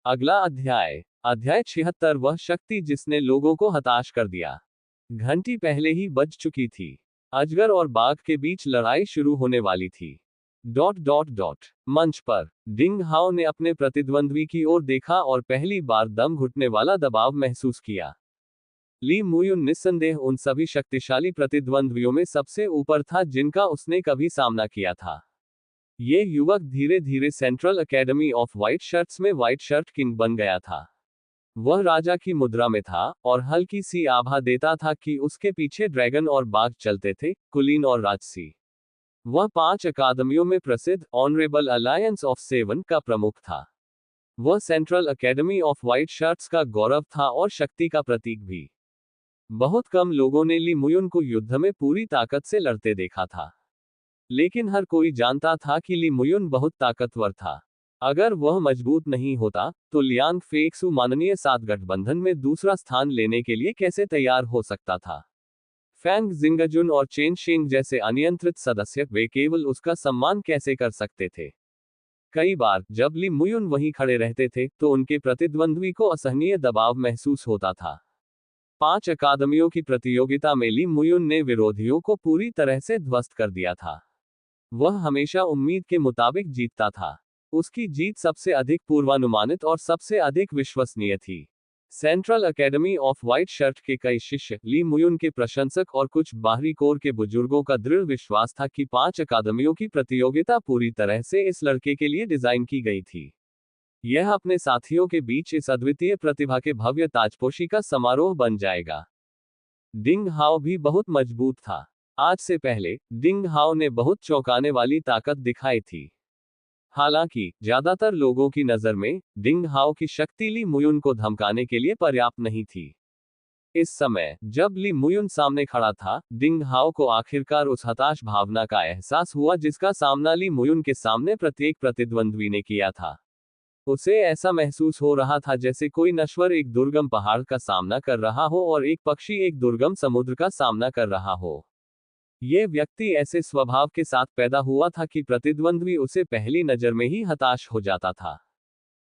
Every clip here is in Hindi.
अगला अध्याय, अध्याय 76, वह शक्ति जिसने लोगों को हताश कर दिया। घंटी पहले ही बज चुकी थी। अजगर और बाघ के बीच लड़ाई शुरू होने वाली थी। ... मंच पर डिंग हाओ ने अपने प्रतिद्वंद्वी की ओर देखा और पहली बार दम घुटने वाला दबाव महसूस किया। ली मुयुन निस्संदेह उन सभी शक्तिशाली प्रतिद्वंद्वियों में सबसे ऊपर था जिनका उसने कभी सामना किया था। ये युवक धीरे धीरे central academy of white shirts में व्हाइट शर्ट किंग बन गया था। वह राजा की मुद्रा में था और हल्की सी आभा देता था कि उसके पीछे ड्रैगन और बाघ चलते थे, कुलीन और राजसी। वह 5 अकादमियों में प्रसिद्ध ऑनरेबल अलायंस ऑफ 7 का प्रमुख था। वह central academy of white shirts का गौरव था और शक्ति का प्रतीक भी। बहुत कम लोगों ने ली मुयुन को युद्ध में पूरी ताकत से लड़ते देखा था, लेकिन हर कोई जानता था कि ली मुयुन बहुत ताकतवर था। अगर वह मजबूत नहीं होता, तो लियांग फेक्सु माननीय 7 गठबंधन में दूसरा स्थान लेने के लिए कैसे तैयार हो सकता था। फैंग जिंगजुन और चेन शेंग जैसे अनियंत्रित सदस्य, वे केवल उसका सम्मान कैसे कर सकते थे। कई बार जब ली मुयुन वहीं खड़े रहते थे, तो उनके प्रतिद्वंद्वी को असहनीय दबाव महसूस होता था। 5 अकादमियों की प्रतियोगिता में ली मुयुन ने विरोधियों को पूरी तरह से ध्वस्त कर दिया था। वह हमेशा उम्मीद के मुताबिक जीतता था। उसकी जीत सबसे अधिक पूर्वानुमानित और सबसे अधिक विश्वसनीय थी। Central academy of white shirt के कई शिष्य, ली मुयुन के प्रशंसक और कुछ बाहरी कोर के बुजुर्गों का दृढ़ विश्वास था कि 5 अकादमियों की प्रतियोगिता पूरी तरह से इस लड़के के लिए डिजाइन की गई थी। यह अपने साथियों के बीच इस अद्वितीय प्रतिभा के भव्य ताजपोशी का समारोह बन जाएगा। डिंग हाओ भी बहुत मजबूत था। आज से पहले डिंग हाओ ने बहुत चौंकाने वाली ताकत दिखाई थी। हालांकि ज्यादातर लोगों की नजर में डिंग हाओ की शक्ति ली मुयुन को धमकाने के लिए पर्याप्त नहीं थी। इस समय जब ली मुयुन सामने खड़ा था, डिंग हाओ को आखिरकार उस हताश भावना का एहसास हुआ जिसका सामना ली मुयुन के सामने प्रत्येक प्रतिद्वंद्वी ने किया था। उसे ऐसा महसूस हो रहा था जैसे कोई नश्वर एक दुर्गम पहाड़ का सामना कर रहा हो और एक पक्षी एक दुर्गम समुद्र का सामना कर रहा हो। यह व्यक्ति ऐसे स्वभाव के साथ पैदा हुआ था कि प्रतिद्वंद्वी उसे पहली नजर में ही हताश हो जाता था।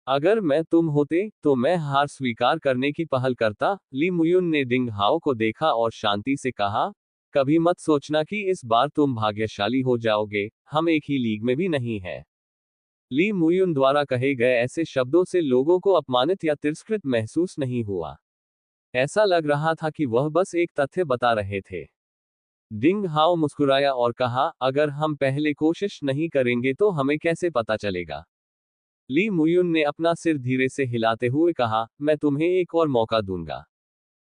अगर मैं तुम होते, तो मैं हार स्वीकार करने की पहल करता। ली मुयुन ने डिंग हाओ को देखा और शांति से कहा, कभी मत सोचना कि इस बार तुम भाग्यशाली हो जाओगे, हम एक ही लीग में भी नहीं हैं। ली मुयुन द्वारा कहे गए ऐसे शब्दों से लोगों को अपमानित या तिरस्कृत महसूस नहीं हुआ। ऐसा लग रहा था कि वह बस एक तथ्य बता रहे थे। डिंग हाओ मुस्कुराया और कहा, अगर हम पहले कोशिश नहीं करेंगे तो हमें कैसे पता चलेगा। ली मुयुन ने अपना सिर धीरे से हिलाते हुए कहा, मैं तुम्हें एक और मौका दूंगा।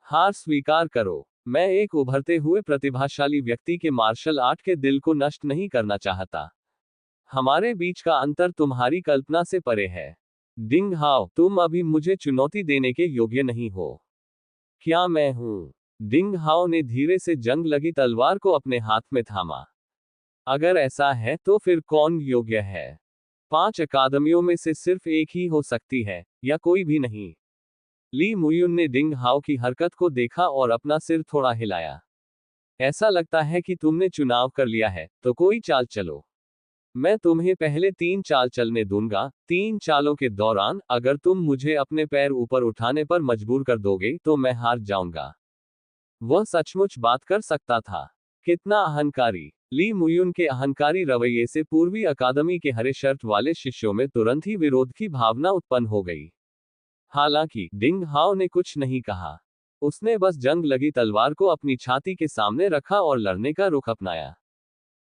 हार स्वीकार करो। मैं एक उभरते हुए प्रतिभाशाली व्यक्ति के मार्शल आर्ट के दिल को नष्ट नहीं करना चाहता। हमारे बीच का अंतर तुम्हारी कल्पना से परे है। डिंग हाओ, तुम अभी मुझे चुनौती देने के योग्य नहीं हो। क्या मैं हूं? डिंग हाओ ने धीरे से जंग लगी तलवार को अपने हाथ में थामा। अगर ऐसा है तो फिर कौन योग्य है? 5 अकादमियों में से सिर्फ एक ही हो सकती है, या कोई भी नहीं। ली मुयुन ने डिंग हाओ की हरकत को देखा और अपना सिर थोड़ा हिलाया। ऐसा लगता है कि तुमने चुनाव कर लिया है, तो कोई चाल चलो। मैं तुम्हें पहले 3 चाल चलने दूंगा। 3 चालों के दौरान अगर तुम मुझे अपने पैर ऊपर उठाने पर मजबूर कर दोगे तो मैं हार जाऊंगा। वह सचमुच बात कर सकता था। कितना अहंकारी! ली मुयुन के अहंकारी रवैये से पूर्वी अकादमी के हरे शर्ट वाले शिष्यों में तुरंत ही विरोध की भावना उत्पन्न हो गई। हालांकि डिंग हाओ ने कुछ नहीं कहा। उसने बस जंग लगी तलवार को अपनी छाती के सामने रखा और लड़ने का रुख अपनाया।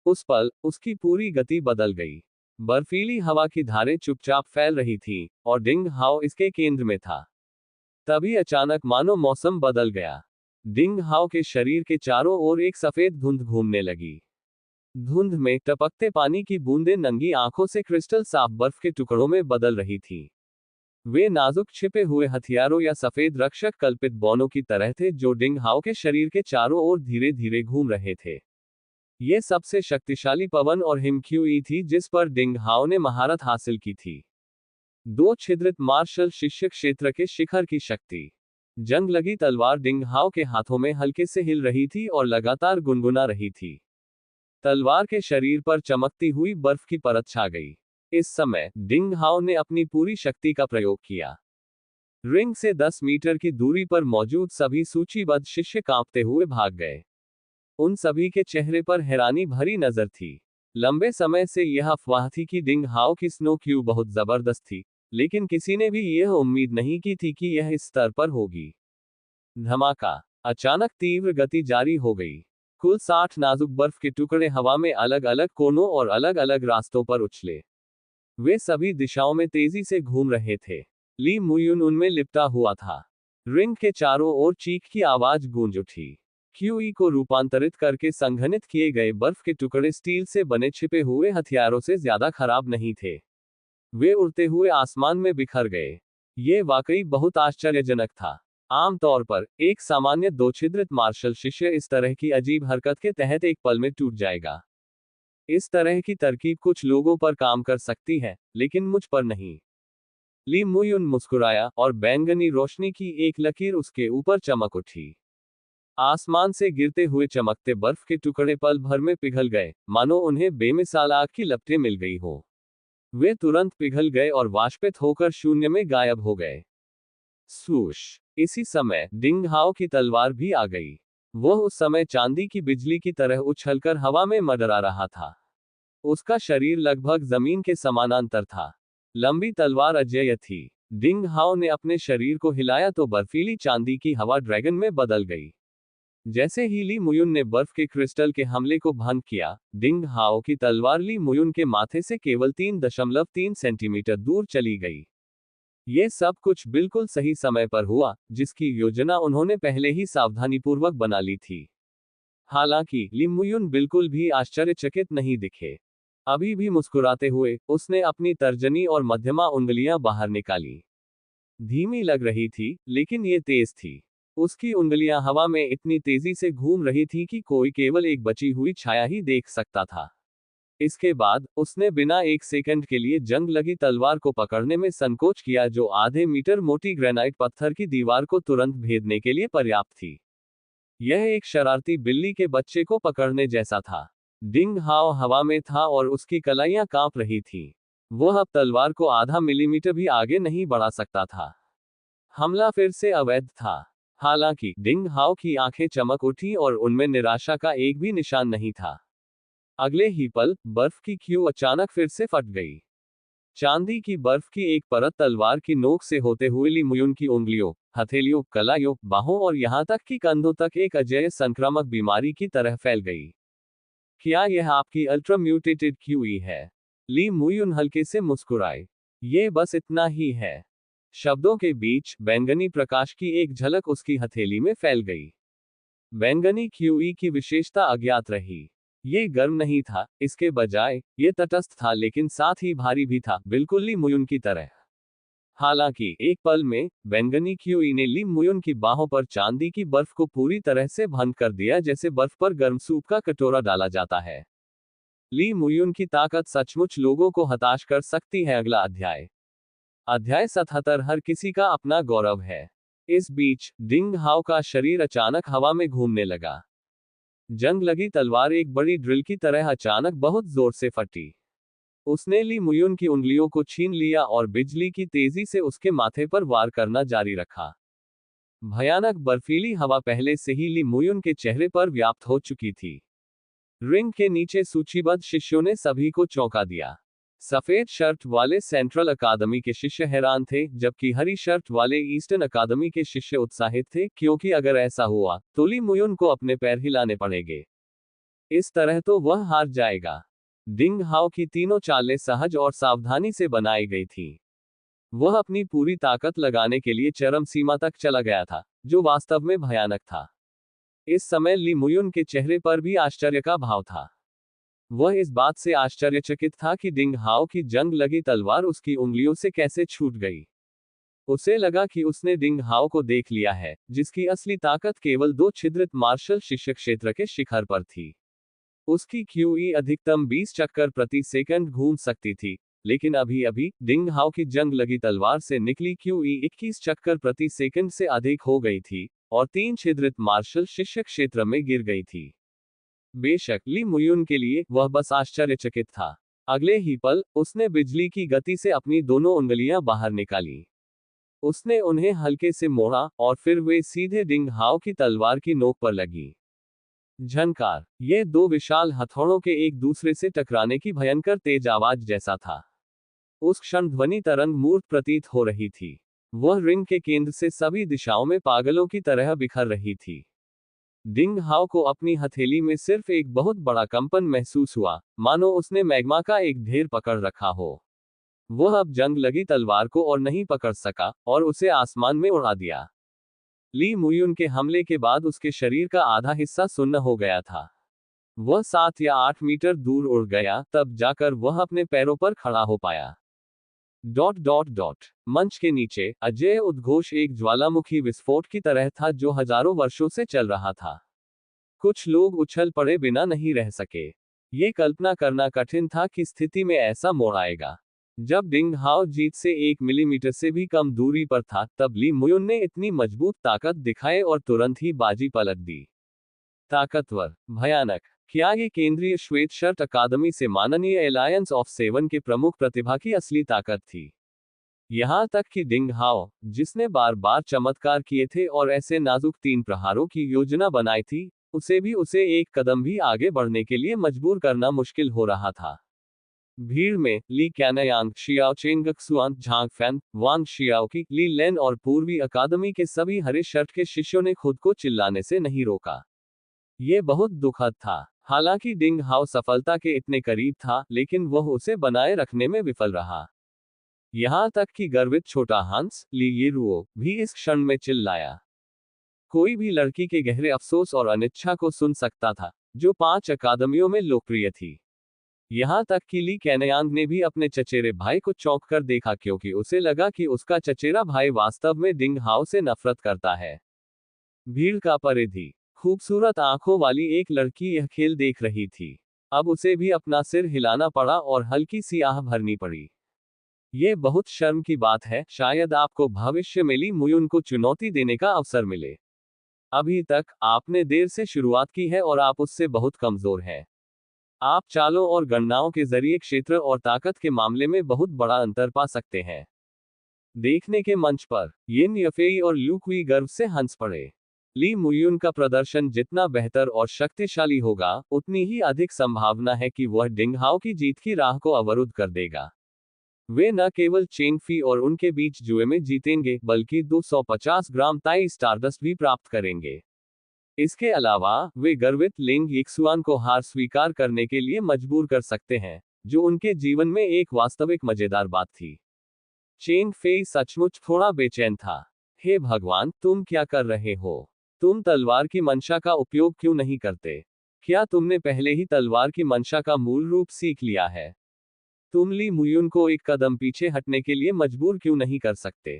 उस पल उसकी पूरी गति बदल गई। बर्फीली हवा की धारें चुपचाप फैल रही थीं, और डिंग हाओ इसके केंद्र में था। तभी अचानक मानो मौसम बदल गया। डिंग हाओ के शरीर के चारों ओर एक सफेद धुंध घूमने लगी। धुंध में टपकते पानी की बूंदें नंगी आंखों से क्रिस्टल साफ बर्फ के टुकड़ों में बदल रही थीं। वे नाजुक छिपे हुए हथियारों या सफेद रक्षक कल्पित बौनों की तरह थे जो डिंग हाओ के शरीर के चारों ओर धीरे धीरे घूम रहे थे। ये सबसे शक्तिशाली पवन और हिमक्यूई थी जिस पर डिंग हाओ ने महारत हासिल की थी। 2 छिद्रित मार्शल शिष्य क्षेत्र के शिखर की शक्ति। जंग लगी तलवार डिंग हाओ के हाथों में हल्के से हिल रही थी और लगातार गुनगुना रही थी। तलवार के शरीर पर चमकती हुई बर्फ की परत छा गई। इस समय डिंग हाओ ने अपनी पूरी शक्ति का प्रयोग किया। रिंग से 10 मीटर की दूरी पर मौजूद सभी सूचीबद्ध शिष्य कांपते हुए भाग गए। उन सभी के चेहरे पर हैरानी भरी नजर थी। लंबे समय से यह अफवाह थी कि डिंग हाओ की स्नो क्यू बहुत जबरदस्त थी, लेकिन किसी ने भी यह उम्मीद नहीं की थी कि यह इस स्तर पर होगी। धमाका! अचानक तीव्र गति जारी हो गई। कुल 60 नाजुक बर्फ के टुकड़े हवा में अलग अलग कोनों और अलग अलग रास्तों पर उछले। वे सभी दिशाओं में तेजी से घूम रहे थे। ली मुयुन उनमें लिपटा हुआ था। रिंग के चारों ओर चीख की आवाज गूंज उठी। क्यूई को रूपांतरित करके संघनित किए गए बर्फ के टुकड़े स्टील से बने छिपे हुए हथियारों से ज्यादा खराब नहीं थे। वे उड़ते हुए आसमान में बिखर गए। ये वाकई बहुत आश्चर्यजनक था। आमतौर पर एक सामान्य दो छिद्रित मार्शल शिष्य इस तरह की अजीब हरकत के तहत एक पल में टूट जाएगा। इस तरह की तरकीब कुछ लोगों पर काम कर सकती है, लेकिन मुझ पर नहीं। ली मुयुन मुस्कुराया और बैंगनी रोशनी की एक लकीर उसके ऊपर चमक उठी। आसमान से गिरते हुए चमकते बर्फ के टुकड़े पल भर में पिघल गए, मानो उन्हें बेमिसाल आग की लपटें मिल गई हो। वे तुरंत पिघल गए और वाष्पित होकर शून्य में गायब हो गए। स्वूश! इसी समय डिंग हाओ की तलवार भी आ गई। वह उस समय चांदी की बिजली की तरह उछलकर हवा में मंडरा रहा था। उसका शरीर लगभग जमीन के समानांतर था। लंबी तलवार अजेय थी। डिंग हाओ ने अपने शरीर को हिलाया तो बर्फीली चांदी की हवा ड्रैगन में बदल गई। जैसे ही ली मुयुन ने बर्फ के क्रिस्टल के हमले को भंग किया, डिंग हाओ की तलवार ली मुयुन के माथे से केवल 3.3 सेंटीमीटर दूर चली गई। ये सब कुछ बिल्कुल सही समय पर हुआ, जिसकी योजना उन्होंने पहले ही सावधानीपूर्वक बना ली थी। हालांकि ली मुयुन बिल्कुल भी आश्चर्यचकित नहीं दिखे। अभी भी मुस्कुराते हुए उसने अपनी तर्जनी और मध्यमा उंगलियां बाहर निकाली। धीमी लग रही थी, लेकिन ये तेज थी। उसकी उंगलियां हवा में इतनी तेजी से घूम रही थी कि कोई केवल एक बची हुई छाया ही देख सकता था। इसके बाद उसने बिना एक सेकंड के लिए जंग लगी तलवार को पकड़ने में संकोच किया, जो आधे मीटर मोटी ग्रेनाइट पत्थर की दीवार को तुरंत भेदने के लिए पर्याप्त थी। यह एक शरारती बिल्ली के बच्चे को पकड़ने जैसा था। डिंग हाओ हवा में था और उसकी कलाइयां कांप रही थीं। वह अब तलवार को आधा मिलीमीटर भी आगे नहीं बढ़ा सकता था। हमला फिर से अवैध था। हालांकि डिंग हाओ की आंखें चमक उठी और उनमें निराशा का एक भी निशान नहीं था। अगले ही पल बर्फ की क्यू अचानक फिर से फट गई। चांदी की बर्फ की एक परत तलवार की नोक से होते हुए ली मुयुन की उंगलियों, हथेलियों, कलाइयों, बाहों और यहां तक कि कंधों तक एक अजेय संक्रामक बीमारी की तरह फैल गई। क्या यह आपकी अल्ट्रा म्यूटेटेड क्यूई है? ली मुयुन हल्के से मुस्कुराए। ये बस इतना ही है। शब्दों के बीच बैंगनी प्रकाश की एक झलक उसकी हथेली में फैल गई। बैंगनी क्यूई की विशेषता अज्ञात रही। ये गर्म नहीं था, इसके बजाय ये तटस्थ था, लेकिन साथ ही भारी भी था, बिल्कुल ली मुयुन की तरह। हालांकि एक पल में बैंगनी क्यूई ने ली मुयुन की बाहों पर चांदी की बर्फ को पूरी तरह से भंग कर दिया, जैसे बर्फ पर गर्म सूप का कटोरा डाला जाता है। ली मुयुन की ताकत सचमुच लोगों को हताश कर सकती है। अगला अध्याय 77 हर किसी का अपना गौरव है। इस बीच डिंग हाओ का शरीर अचानक हवा में घूमने लगा। जंग लगी तलवार एक बड़ी ड्रिल की तरह अचानक बहुत जोर से फटी। उसने ली मुयुन की उंगलियों को छीन लिया और बिजली की तेजी से उसके माथे पर वार करना जारी रखा। भयानक बर्फीली हवा पहले से ही ली मुयुन के चेहरे पर व्याप्त हो चुकी थी। रिंग के नीचे सूचीबद्ध शिष्यों ने सभी को चौंका दिया। सफेद शर्ट वाले सेंट्रल अकादमी के शिष्य हैरान थे, जबकि हरी शर्ट वाले ईस्टर्न अकादमी के शिष्य उत्साहित थे, क्योंकि अगर ऐसा हुआ तो ली मुयुन को अपने पैर हिलाने पड़ेंगे। इस तरह तो वह हार जाएगा। डिंग हाओ की तीनों चालें सहज और सावधानी से बनाई गई थीं। वह अपनी पूरी ताकत लगाने के लिए चरम सीमा तक चला गया था, जो वास्तव में भयानक था। इस समय ली मुयुन के चेहरे पर भी आश्चर्य का भाव था। वह इस बात से आश्चर्यचकित था कि डिंग हाओ की जंग लगी तलवार उसकी उंगलियों से कैसे छूट गई। उसे लगा कि उसने डिंग हाओ को देख लिया है, जिसकी असली ताकत केवल दो छिद्रित मार्शल शिष्य क्षेत्र के शिखर पर थी। उसकी क्यूई अधिकतम 20 चक्कर प्रति सेकंड घूम सकती थी, लेकिन अभी अभी डिंग हाओ की जंग लगी तलवार से निकली क्यूई 21 चक्कर प्रति सेकंड से अधिक हो गई थी और 3 छिद्रित मार्शल शिष्य क्षेत्र में गिर गई थी। बेशक ली मुयुन के लिए वह बस आश्चर्यचकित था। अगले ही पल उसने बिजली की गति से अपनी दोनों उंगलियां बाहर निकाली। उसने उन्हें हल्के से मोड़ा और फिर वे सीधे डिंग हाओ की तलवार की नोक पर लगी। झनकार। ये दो विशाल हथौड़ों के एक दूसरे से टकराने की भयंकर तेज आवाज जैसा था। उस क्षण ध्वनि तरंग मूर्त प्रतीत हो रही थी। वह रिंग के केंद्र से सभी दिशाओं में पागलों की तरह बिखर रही थी। डिंग हाओ को अपनी हथेली में सिर्फ एक बहुत बड़ा कंपन महसूस हुआ, मानो उसने मैग्मा का एक ढेर पकड़ रखा हो। वह अब जंग लगी तलवार को और नहीं पकड़ सका और उसे आसमान में उड़ा दिया। ली मुयुन के हमले के बाद उसके शरीर का आधा हिस्सा सुन्न हो गया था। वह 7 या 8 मीटर दूर उड़ गया, तब जाकर वह अपने पैरों पर खड़ा हो पाया। मंच के नीचे अजय उद्घोष एक ज्वालामुखी विस्फोट की तरह था जो हजारों वर्षों से चल रहा था। कुछ लोग उछल पड़े बिना नहीं रह सके। ये कल्पना करना कठिन था कि स्थिति में ऐसा मोड़ आएगा। जब डिंग हाओ जीत से 1 मिलीमीटर से भी कम दूरी पर था, तब ली मुयुन ने इतनी मजबूत ताकत दिखाई और तुरंत ही बाजी पलट दी। ताकतवर, भयानक। क्या ये केंद्रीय श्वेत शर्ट अकादमी से माननीय एलायंस ऑफ सेवन के प्रमुख प्रतिभा की असली ताकत थी? यहां तक कि डिंग हाओ, जिसने बार बार चमत्कार किए थे और ऐसे नाजुक 3 प्रहारों की योजना बनाई थी, उसे भी उसे एक कदम भी आगे बढ़ने के लिए मजबूर करना मुश्किल हो रहा था। भीड़ में ली कैनयांग, शियाओ चेंगक्सुआन, झांग फैन, वांग शियाओकी, ली लेन और पूर्वी अकादमी के सभी हरे शर्ट के शिष्यों ने खुद को चिल्लाने से नहीं रोका। ये बहुत दुखद था। हालांकि डिंग हाओ सफलता के इतने करीब था, लेकिन वह उसे बनाए रखने में विफल रहा। यहां तक कि गर्वित छोटा हंस, ली येरुओ, भी इस क्षण में चिल्लाया। कोई भी लड़की के गहरे अफसोस और अनिच्छा को सुन सकता था, जो 5 अकादमियों में लोकप्रिय थी। यहां तक कि ली कैनयांग ने भी अपने चचेरे भाई को चौंक कर देखा, क्योंकि उसे लगा कि उसका चचेरा भाई वास्तव में डिंग हाओ से नफरत करता है। भीड़ का परिधि। खूबसूरत आंखों वाली एक लड़की यह खेल देख रही थी। अब उसे भी अपना सिर हिलाना पड़ा और हल्की सी आह भरनी पड़ी। ये बहुत शर्म की बात है, शायद आपको भविष्य में ली मुयुन को चुनौती देने का अवसर मिले। अभी तक आपने देर से शुरुआत की है और आप उससे बहुत कमजोर हैं। आप चालों और गणनाओं के जरिए क्षेत्र और ताकत के मामले में बहुत बड़ा अंतर पा सकते हैं। देखने के मंच पर यिन यफेई और लू कुई गर्व से हंस पड़े। ली मुयुन का प्रदर्शन जितना बेहतर और शक्तिशाली होगा, उतनी ही अधिक संभावना है कि वह डिंग हाओ की जीत की राह को अवरुद्ध कर देगा। वे न केवल चेंग फी और उनके बीच जुए में जीतेंगे, बल्कि 250 ग्राम ताई स्टारडस्ट भी प्राप्त करेंगे। इसके अलावा वे गर्वित लिंग यिक्सुआन को हार स्वीकार करने के लिए मजबूर कर सकते हैं, जो उनके जीवन में एक वास्तविक मजेदार बात थी। चेंग फेई सचमुच थोड़ा बेचैन था। हे भगवान, तुम क्या कर रहे हो? तुम तलवार की मंशा का उपयोग क्यों नहीं करते? क्या तुमने पहले ही तलवार की मंशा का मूल रूप सीख लिया है? तुम ली मुयुन को एक कदम पीछे हटने के लिए मजबूर क्यों नहीं कर सकते?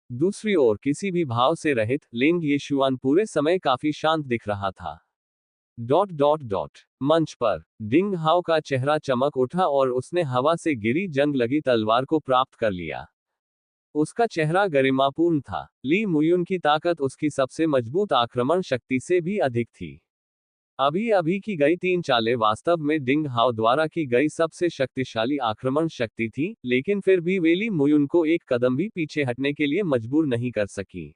दूसरी ओर किसी भी भाव से रहित लिंग येशुआन पूरे समय काफी शांत दिख रहा था। मंच पर डिंग हाओ का चेहरा चमक उठा और उसने हवा से गिरी जंग लगी तलवार को प्राप्त कर लिया। उसका चेहरा गरिमापूर्ण था। ली मुयुन की ताकत उसकी सबसे मजबूत आक्रमण शक्ति से भी अधिक थी। अभी अभी की गई 3 चालें वास्तव में डिंग हाओ द्वारा की गई सबसे शक्तिशाली आक्रमण शक्ति थी, लेकिन फिर भी वे ली मुयुन को एक कदम भी पीछे हटने के लिए मजबूर नहीं कर सकी।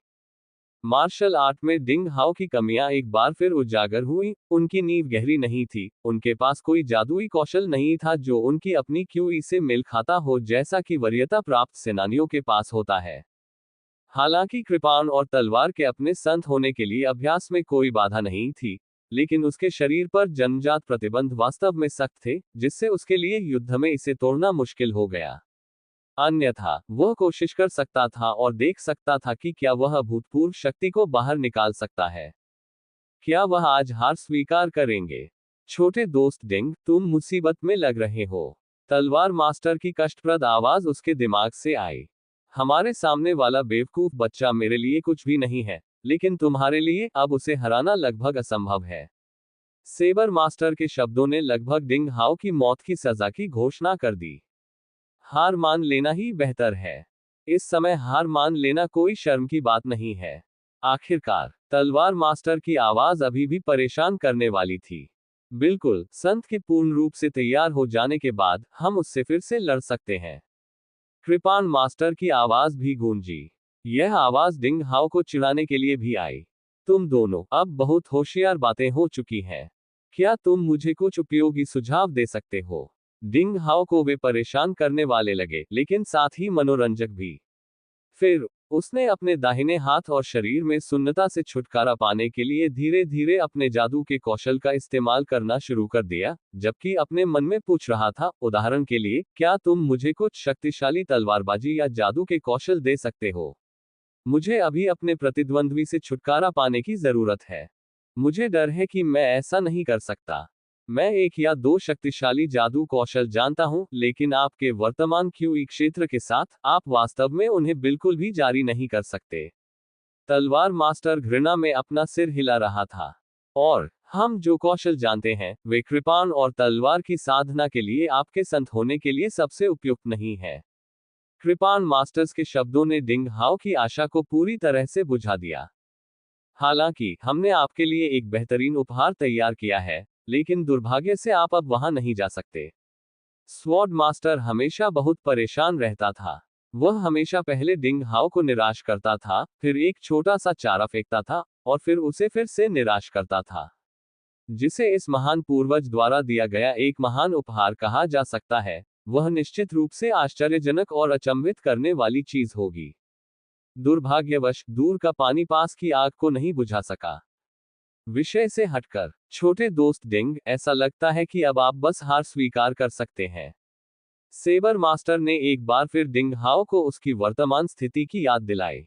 मार्शल आर्ट में डिंग हाओ की कमियां एक बार फिर उजागर हुई। उनकी नींव गहरी नहीं थी, उनके पास कोई जादुई कौशल नहीं था जो उनकी अपनी क्यूई से मेल खाता हो, जैसा कि वरीयता प्राप्त सेनानियों के पास होता है। हालांकि कृपाण और तलवार के अपने संत होने के लिए अभ्यास में कोई बाधा नहीं थी, लेकिन उसके शरीर पर जन्मजात प्रतिबंध वास्तव में सख्त थे, जिससे उसके लिए युद्ध में इसे तोड़ना मुश्किल हो गया। अन्यथा वह कोशिश कर सकता था और देख सकता था कि क्या वह अभूतपूर्व शक्ति को बाहर निकाल सकता है। क्या वह आज हार स्वीकार करेंगे? छोटे दोस्त डिंग, तुम मुसीबत में लग रहे हो। तलवार मास्टर की कष्टप्रद आवाज उसके दिमाग से आई। हमारे सामने वाला बेवकूफ बच्चा मेरे लिए कुछ भी नहीं है, लेकिन तुम्हारे लिए अब उसे हराना लगभग असंभव है। सेबर मास्टर के शब्दों ने लगभग डिंग हाओ की मौत की सजा की घोषणा कर दी। हार मान लेना ही बेहतर है। इस समय हार मान लेना कोई शर्म की बात नहीं है। आखिरकार तलवार मास्टर की आवाज अभी भी परेशान करने वाली थी। बिल्कुल, संत के पूर्ण रूप से तैयार हो जाने के बाद हम उससे फिर से लड़ सकते हैं। कृपाण मास्टर की आवाज भी गूंजी। यह आवाज डिंग हाओ को चिढ़ाने के लिए भी आई। तुम दोनों अब बहुत होशियार बातें हो चुकी हैं। क्या तुम मुझे कुछ उपयोगी सुझाव दे सकते हो? डिंग हाओ को वे परेशान करने वाले लगे, लेकिन साथ ही मनोरंजक भी। फिर उसने अपने दाहिने हाथ और शरीर में सुन्नता से छुटकारा पाने के लिए धीरे धीरे अपने जादू के कौशल का इस्तेमाल करना शुरू कर दिया, जबकि अपने मन में पूछ रहा था, उदाहरण के लिए, क्या तुम मुझे कुछ शक्तिशाली तलवारबाजी या जादू के कौशल दे सकते हो? मुझे अभी अपने प्रतिद्वंद्वी से छुटकारा पाने की जरूरत है। मुझे डर है कि मैं ऐसा नहीं कर सकता। मैं एक या दो शक्तिशाली जादू कौशल जानता हूं, लेकिन आपके वर्तमान क्यूई क्षेत्र के साथ आप वास्तव में उन्हें बिल्कुल भी जारी नहीं कर सकते। तलवार मास्टर घृणा में अपना सिर हिला रहा था। और हम जो कौशल जानते हैं, वे कृपाण और तलवार की साधना के लिए आपके संत होने के लिए सबसे उपयुक्त नहीं है। कृपाण मास्टर्स के शब्दों ने डिंग हाओ की आशा को पूरी तरह से बुझा दिया। हालांकि हमने आपके लिए एक बेहतरीन उपहार तैयार किया है, लेकिन दुर्भाग्य से आप अब वहां नहीं जा सकते। स्वॉर्ड मास्टर हमेशा बहुत परेशान रहता था। वह हमेशा पहले डिंग हाओ को निराश करता था, फिर एक छोटा सा चारा फेंकता था, और फिर उसे फिर से निराश करता था। जिसे इस महान पूर्वज द्वारा दिया गया एक महान उपहार कहा जा सकता है, वह निश्चित रूप से आश्चर्यजनक और अचंभित करने वाली चीज होगी। दुर्भाग्यवश दूर का पानी पास की आग को नहीं बुझा सका। विषय से हटकर, छोटे दोस्त डिंग, ऐसा लगता है कि अब आप बस हार स्वीकार कर सकते हैं। सेबर मास्टर ने एक बार फिर डिंग हाओ को उसकी वर्तमान स्थिति की याद दिलाई।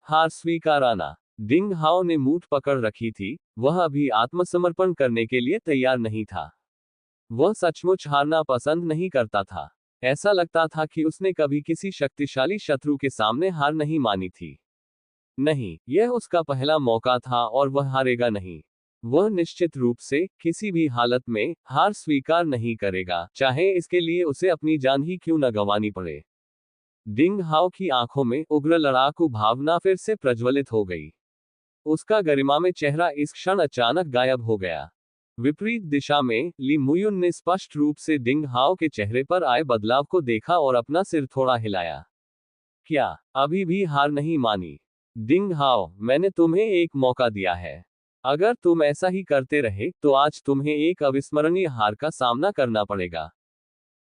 हार स्वीकाराना। डिंग हाओ ने मूठ पकड़ रखी थी, वह अभी आत्मसमर्पण करने के लिए तैयार नहीं था। वह सचमुच हारना पसंद नहीं करता था। ऐसा लगता था कि उसने कभी किसी शक्तिशाली शत्रु के सामने हार नहीं मानी थी। नहीं, यह उसका पहला मौका था और वह हारेगा नहीं। वह निश्चित रूप से किसी भी हालत में हार स्वीकार नहीं करेगा, चाहे इसके लिए उसे अपनी जान ही क्यों न गंवानी पड़े। डिंग हाओ की आंखों में उग्र लड़ाकू भावना फिर से प्रज्वलित हो गई। उसका गरिमा में चेहरा इस क्षण अचानक गायब हो गया। विपरीत दिशा में ली मुयुन ने स्पष्ट रूप से डिंग हाओ के चेहरे पर आए बदलाव को देखा और अपना सिर थोड़ा हिलाया। क्या अभी भी हार नहीं मानी? डिंग हाओ, मैंने तुम्हें एक मौका दिया है। अगर तुम ऐसा ही करते रहे, तो आज तुम्हें एक अविस्मरणीय हार का सामना करना पड़ेगा।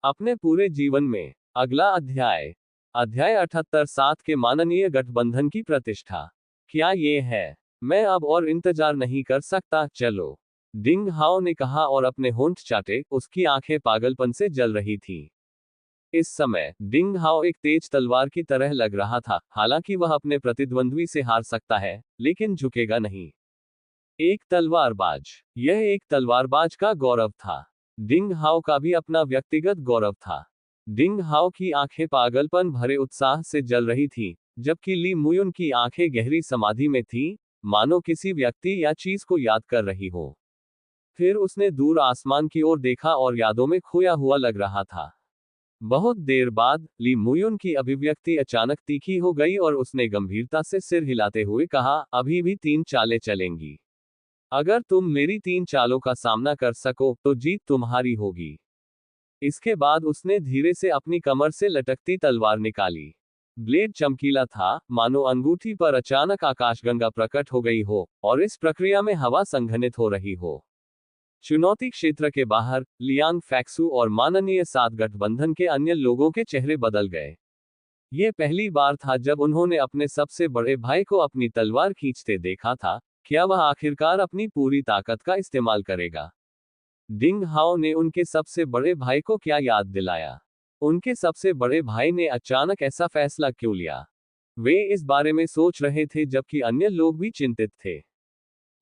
अपने पूरे जीवन में। अगला अध्याय। अध्याय 78, 7 के माननीय गठबंधन की प्रतिष्ठा। क्या ये है? मैं अब और इंतजार नहीं कर सकता, चलो। डिंग हाओ ने कहा और अपने होंठ चाटे, उसकी आंखें पागलपन से जल रही थीं। इस समय डिंग हाओ एक तेज तलवार की तरह लग रहा था, हालांकि वह अपने प्रतिद्वंद्वी से हार सकता है, लेकिन झुकेगा नहीं। एक तलवारबाज। यह एक तलवारबाज का गौरव था। डिंग हाओ का भी अपना व्यक्तिगत गौरव था। डिंग हाओ की आंखें पागलपन भरे उत्साह से जल रही थीं, जबकि ली मुयुन की आंखें गहरी समाधि में थीं, मानो किसी व्यक्ति या चीज को याद कर रही हो। फिर उसने दूर आसमान की ओर देखा और यादों में खोया हुआ लग रहा था। बहुत देर बाद ली मुयुन की अभिव्यक्ति अचानक तीखी हो गई और उसने गंभीरता से सिर हिलाते हुए कहा, अभी भी 3 चालें चलेंगी। अगर तुम मेरी 3 चालों का सामना कर सको, तो जीत तुम्हारी होगी। इसके बाद उसने धीरे से अपनी कमर से लटकती तलवार निकाली। ब्लेड चमकीला था, मानो अंगूठी पर अचानक आकाशगंगा प्रकट हो गई हो, और इस प्रक्रिया में हवा संघनित हो रही हो। चुनौती क्षेत्र के बाहर लियांग फैक्सू और माननीय 7 गठबंधन के अन्य लोगों के चेहरे बदल गए। यह पहली बार था जब उन्होंने अपने सबसे बड़े भाई को अपनी तलवार खींचते देखा था। क्या वह आखिरकार अपनी पूरी ताकत का इस्तेमाल करेगा? डिंग हाओ ने उनके सबसे बड़े भाई को क्या याद दिलाया? उनके सबसे बड़े भाई ने अचानक ऐसा फैसला क्यों लिया? वे इस बारे में सोच रहे थे जबकि अन्य लोग भी चिंतित थे।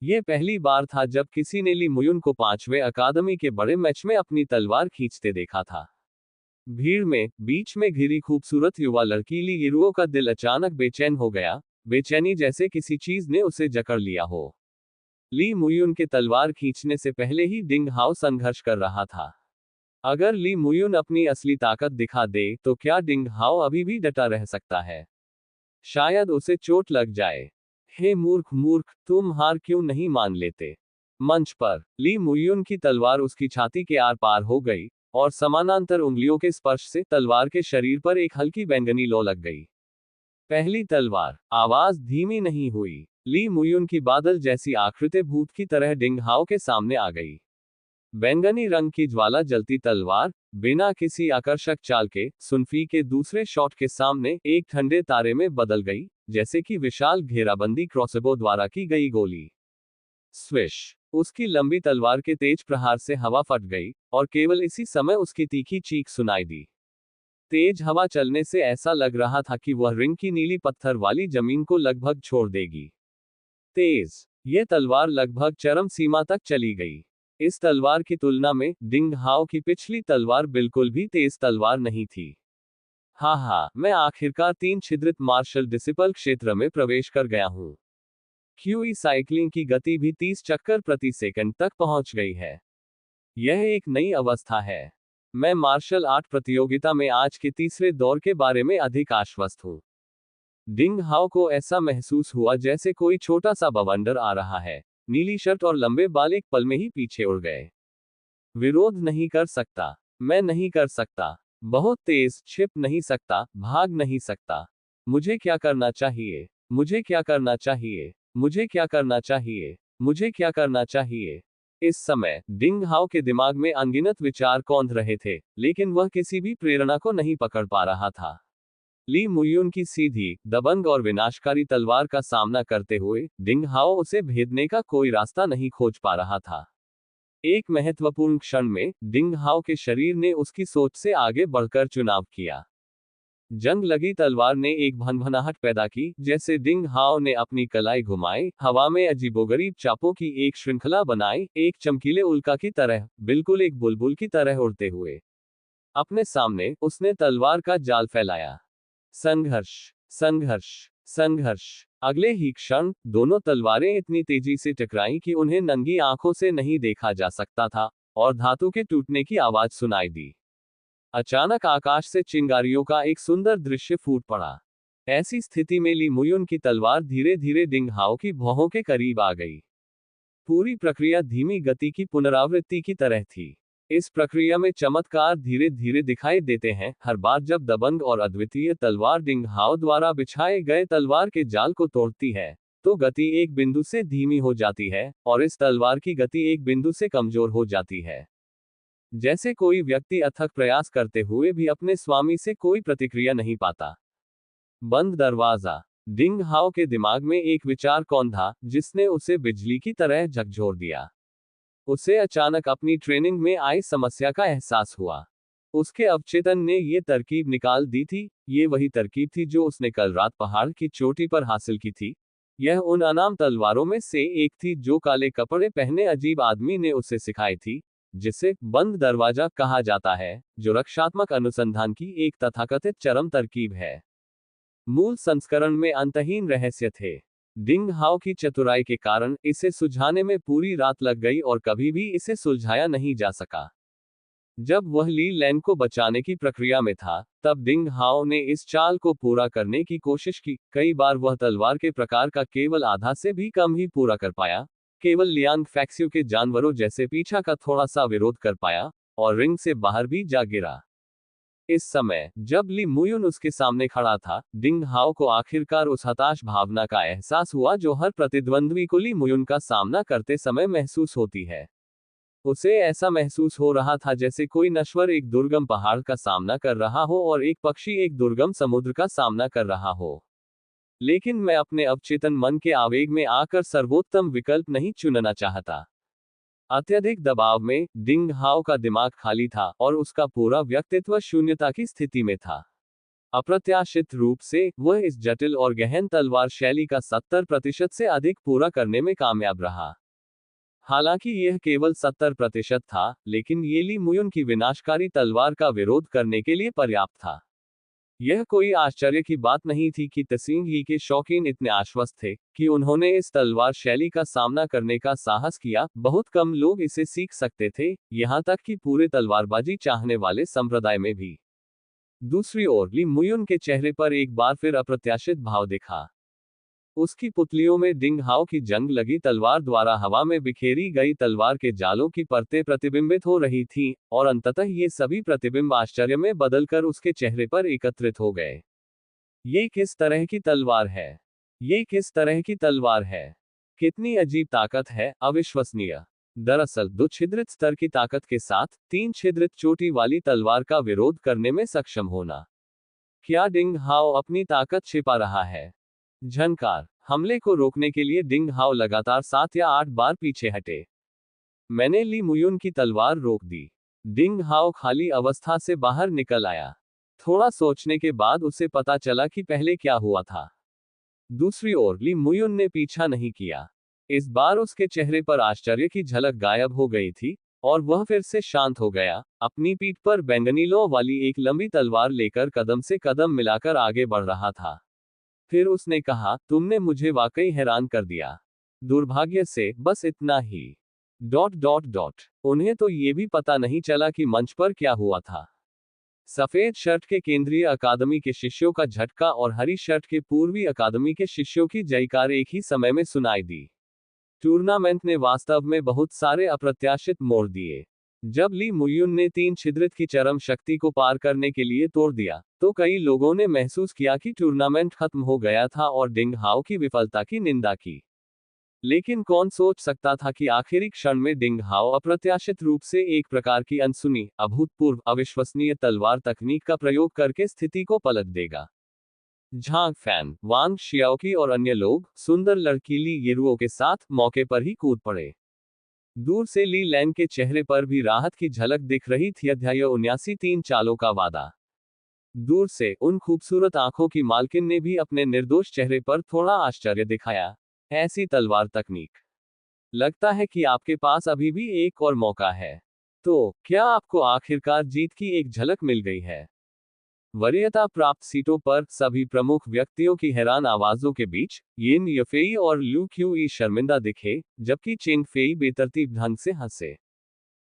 यह पहली बार था जब किसी ने ली मुयुन को 5वें अकादमी के बड़े मैच में अपनी तलवार खींचते देखा था। भीड़ में बीच में घिरी खूबसूरत युवा लड़की ली यिरुओ का दिल अचानक बेचैन हो गया, बेचैनी जैसे किसी चीज ने उसे जकड़ लिया हो। ली मुयुन के तलवार खींचने से पहले ही डिंग हाओ संघर्ष कर रहा था। अगर ली मुयुन अपनी असली ताकत दिखा दे, तो क्या डिंग हाओ अभी भी डटा रह सकता है? शायद उसे चोट लग जाए। हे मूर्ख मूर्ख, तुम हार क्यों नहीं मान लेते? मंच पर ली मुयुन की तलवार उसकी छाती के आर पार हो गई और समानांतर उंगलियों के स्पर्श से तलवार के शरीर पर एक हल्की बैंगनी लौ लग गई। पहली तलवार। आवाज धीमी नहीं हुई। ली मुयुन की बादल जैसी आकृति भूत की तरह डिंग हाओ के सामने आ गई। बैंगनी रंग की ज्वाला जलती तलवार बिना किसी आकर्षक चाल के सुनफी के दूसरे शॉट के सामने एक ठंडे तारे में बदल गई, जैसे कि विशाल घेराबंदी क्रॉसबो द्वारा की गई गोली। स्विश। उसकी लंबी तलवार के तेज प्रहार से हवा फट गई और केवल इसी समय उसकी तीखी चीख सुनाई दी। तेज हवा चलने से ऐसा लग रहा था कि वह रिंग की नीली पत्थर वाली जमीन को लगभग छोड़ देगी। तेज। यह तलवार लगभग चरम सीमा तक चली गई। इस तलवार की तुलना में डिंग हाओ की पिछली तलवार बिल्कुल भी तेज तलवार नहीं थी। हाँ, मैं आखिरकार 3 छिद्रित मार्शल डिसिपल क्षेत्र में प्रवेश कर गया हूँ। क्यूई साइक्लिंग की गति भी 30 चक्कर प्रति सेकंड तक पहुंच गई है। यह एक नई अवस्था है। मैं मार्शल आर्ट प्रतियोगिता में आज के तीसरे दौर के बारे में अधिक आश्वस्त हूँ। डिंग हाओ को ऐसा महसूस हुआ जैसे कोई छोटा सा बवंडर आ रहा है। नीली शर्ट और लंबे बाल एक पल में ही पीछे उड़ गए। विरोध नहीं कर सकता। मैं नहीं कर सकता। बहुत तेज छिप नहीं सकता, भाग नहीं सकता। मुझे क्या करना चाहिए? मुझे क्या करना चाहिए? मुझे क्या करना चाहिए? मुझे क्या करना चाहिए? इस समय डिंग हाओ के दिमाग में अनगिनत विचार कौंध रहे थे, लेकिन वह किसी भी प्रेरणा को नहीं पकड़ पा रहा था। ली मुयुन की सीधी, दबंग और विनाशकारी तलवार का सामना करते हुए डिंग हाओ उसे भेदने का कोई रास्ता नहीं खोज पा रहा था। एक महत्वपूर्ण क्षण में डिंग हाओ के शरीर ने उसकी सोच से आगे बढ़कर चुनाव किया। जंग लगी तलवार ने एक भनभनाहट पैदा की, जैसे डिंग हाओ ने अपनी कलाई घुमाई, हवा में अजीबोगरीब चापों की एक श्रृंखला बनाई, एक चमकीले उल्का की तरह, बिल्कुल एक बुलबुल की तरह उड़ते हुए। अपने सामने उसने तलवार का जाल फैलाया। संघर्ष, संघर्ष, संघर्ष। अगले ही क्षण दोनों तलवारें इतनी तेजी से टकराईं कि उन्हें नंगी आंखों से नहीं देखा जा सकता था, और धातु के टूटने की आवाज सुनाई दी। अचानक आकाश से चिंगारियों का एक सुंदर दृश्य फूट पड़ा। ऐसी स्थिति में ली मुयुन की तलवार धीरे धीरे डिंग हाओ की भौहों के करीब आ गई। पूरी प्रक्रिया धीमी गति की पुनरावृत्ति की तरह थी। इस प्रक्रिया में चमत्कार धीरे धीरे दिखाई देते हैं। हर बार जब दबंग और अद्वितीय तलवार डिंग हाओ द्वारा बिछाए गए तलवार के जाल को तोड़ती है, तो गति एक बिंदु से धीमी हो जाती है, और इस तलवार की गति एक बिंदु से कमजोर हो जाती है। जैसे कोई व्यक्ति अथक प्रयास करते हुए भी अपने स्वामी से कोई प्रतिक्रिया नहीं पाता। बंद दरवाजा। डिंग हाओ के दिमाग में एक विचार कौंधा, जिसने उसे बिजली की तरह झकझोर दिया। उसे अचानक अपनी ट्रेनिंग में आई समस्या का एहसास हुआ। उसके अवचेतन ने ये तरकीब निकाल दी थी। ये वही तरकीब थी जो उसने कल रात पहाड़ की चोटी पर हासिल की थी। यह उन अनाम तलवारों में से एक थी जो काले कपड़े पहने अजीब आदमी ने उसे सिखाई थी, जिसे बंद दरवाजा कहा जाता है, जो रक्षात्मक अनुसंधान की एक तथाकथित चरम तरकीब है। मूल संस्करण में अंतहीन रहस्य थे। डिंग हाओ की चतुराई के कारण इसे सुलझाने में पूरी रात लग गई और कभी भी इसे सुलझाया नहीं जा सका। जब वह ली लैन को बचाने की प्रक्रिया में था, तब डिंग हाओ ने इस चाल को पूरा करने की कोशिश की। कई बार वह तलवार के प्रकार का केवल आधा से भी कम ही पूरा कर पाया, केवल लियांग फैक्सियो के जानवरों जैसे पीछा का थोड़ा सा विरोध कर पाया, और रिंग से बाहर भी जा गिरा। इस समय जब ली मुयुन उसके सामने खड़ा था, डिंग हाओ को आखिरकार उस हताश भावना का एहसास हुआ जो हर प्रतिद्वंद्वी को ली मुयुन का सामना करते समय महसूस होती है। उसे ऐसा महसूस हो रहा था जैसे कोई नश्वर एक दुर्गम पहाड़ का सामना कर रहा हो और एक पक्षी एक दुर्गम समुद्र का सामना कर रहा हो। लेकिन मैं अपने अवचेतन मन के आवेग में आकर सर्वोत्तम विकल्प नहीं चुनना चाहता। अत्यधिक दबाव में डिंग हाओ का दिमाग खाली था और उसका पूरा व्यक्तित्व शून्यता की स्थिति में था। अप्रत्याशित रूप से वह इस जटिल और गहन तलवार शैली का 70% से अधिक पूरा करने में कामयाब रहा। हालांकि यह केवल 70% था, लेकिन ये ली मुयुन की विनाशकारी तलवार का विरोध करने के लिए पर्याप्त था। यह कोई आश्चर्य की बात नहीं थी कि तसिंग ही के शौकीन इतने आश्वस्त थे कि उन्होंने इस तलवार शैली का सामना करने का साहस किया। बहुत कम लोग इसे सीख सकते थे, यहां तक कि पूरे तलवारबाजी चाहने वाले संप्रदाय में भी। दूसरी ओर ली मुयुन के चेहरे पर एक बार फिर अप्रत्याशित भाव दिखा। उसकी पुतलियों में डिंग हाओ की जंग लगी तलवार द्वारा हवा में बिखेरी गई तलवार के जालों की परतें प्रतिबिंबित हो रही थीं, और अंततः ये सभी प्रतिबिंब आश्चर्य में बदलकर उसके चेहरे पर एकत्रित हो गए। ये किस तरह की तलवार है? ये किस तरह की तलवार है? कितनी अजीब ताकत है, अविश्वसनीय। दरअसल 2 छिद्रित स्तर की ताकत के साथ 3 छिद्रित चोटी वाली तलवार का विरोध करने में सक्षम होना। क्या डिंग हाओ अपनी ताकत छिपा रहा है? झनकार। हमले को रोकने के लिए डिंग हाओ लगातार 7 या 8 बार पीछे हटे। मैंने ली मुयुन की तलवार रोक दी। डिंग हाओ खाली अवस्था से बाहर निकल आया। थोड़ा सोचने के बाद उसे पता चला कि पहले क्या हुआ था। दूसरी ओर ली मुयुन ने पीछा नहीं किया। इस बार उसके चेहरे पर आश्चर्य की झलक गायब हो गई थी, और वह फिर से शांत हो गया, अपनी पीठ पर बैंगनी लौ वाली एक लंबी तलवार लेकर कदम से कदम मिलाकर आगे बढ़ रहा था। फिर उसने कहा, तुमने मुझे वाकई हैरान कर दिया। दुर्भाग्य से बस इतना ही। उन्हें तो ये भी पता नहीं चला कि मंच पर क्या हुआ था। सफेद शर्ट के केंद्रीय अकादमी के शिष्यों का झटका और हरी शर्ट के पूर्वी अकादमी के शिष्यों की जयकार एक ही समय में सुनाई दी। टूर्नामेंट ने वास्तव में बहुत सारे अप्रत्याशित मोड़ दिए। जब ली मुयुन ने 3 छिद्रित की चरम शक्ति को पार करने के लिए तोड़ दिया, तो कई लोगों ने महसूस किया कि टूर्नामेंट खत्म हो गया था और डिंग हाओ की विफलता की निंदा की। लेकिन कौन सोच सकता था कि आखिरी क्षण में डिंग हाओ अप्रत्याशित रूप से एक प्रकार की अनसुनी, अभूतपूर्व, अविश्वसनीय तलवार तकनीक का प्रयोग करके स्थिति को पलट देगा। झांग फैन, वांग शियाओकी और अन्य लोग सुंदर लड़कीली येरुओं के साथ मौके पर ही कूद पड़े। दूर से ली लैंग के चेहरे पर भी राहत की झलक दिख रही थी। अध्याय 79 3 चालों का वादा। दूर से उन खूबसूरत आंखों की मालकिन ने भी अपने निर्दोष चेहरे पर थोड़ा आश्चर्य दिखाया। ऐसी तलवार तकनीक। लगता है कि आपके पास अभी भी एक और मौका है। तो क्या आपको आखिरकार जीत की एक झलक मिल गई है? वरीयता प्राप्त सीटों पर सभी प्रमुख व्यक्तियों की हैरान आवाजों के बीच यिन यफेई और लू क्यूई शर्मिंदा दिखे, जबकि चेंग फेई बेतरतीब ढंग से हंसे।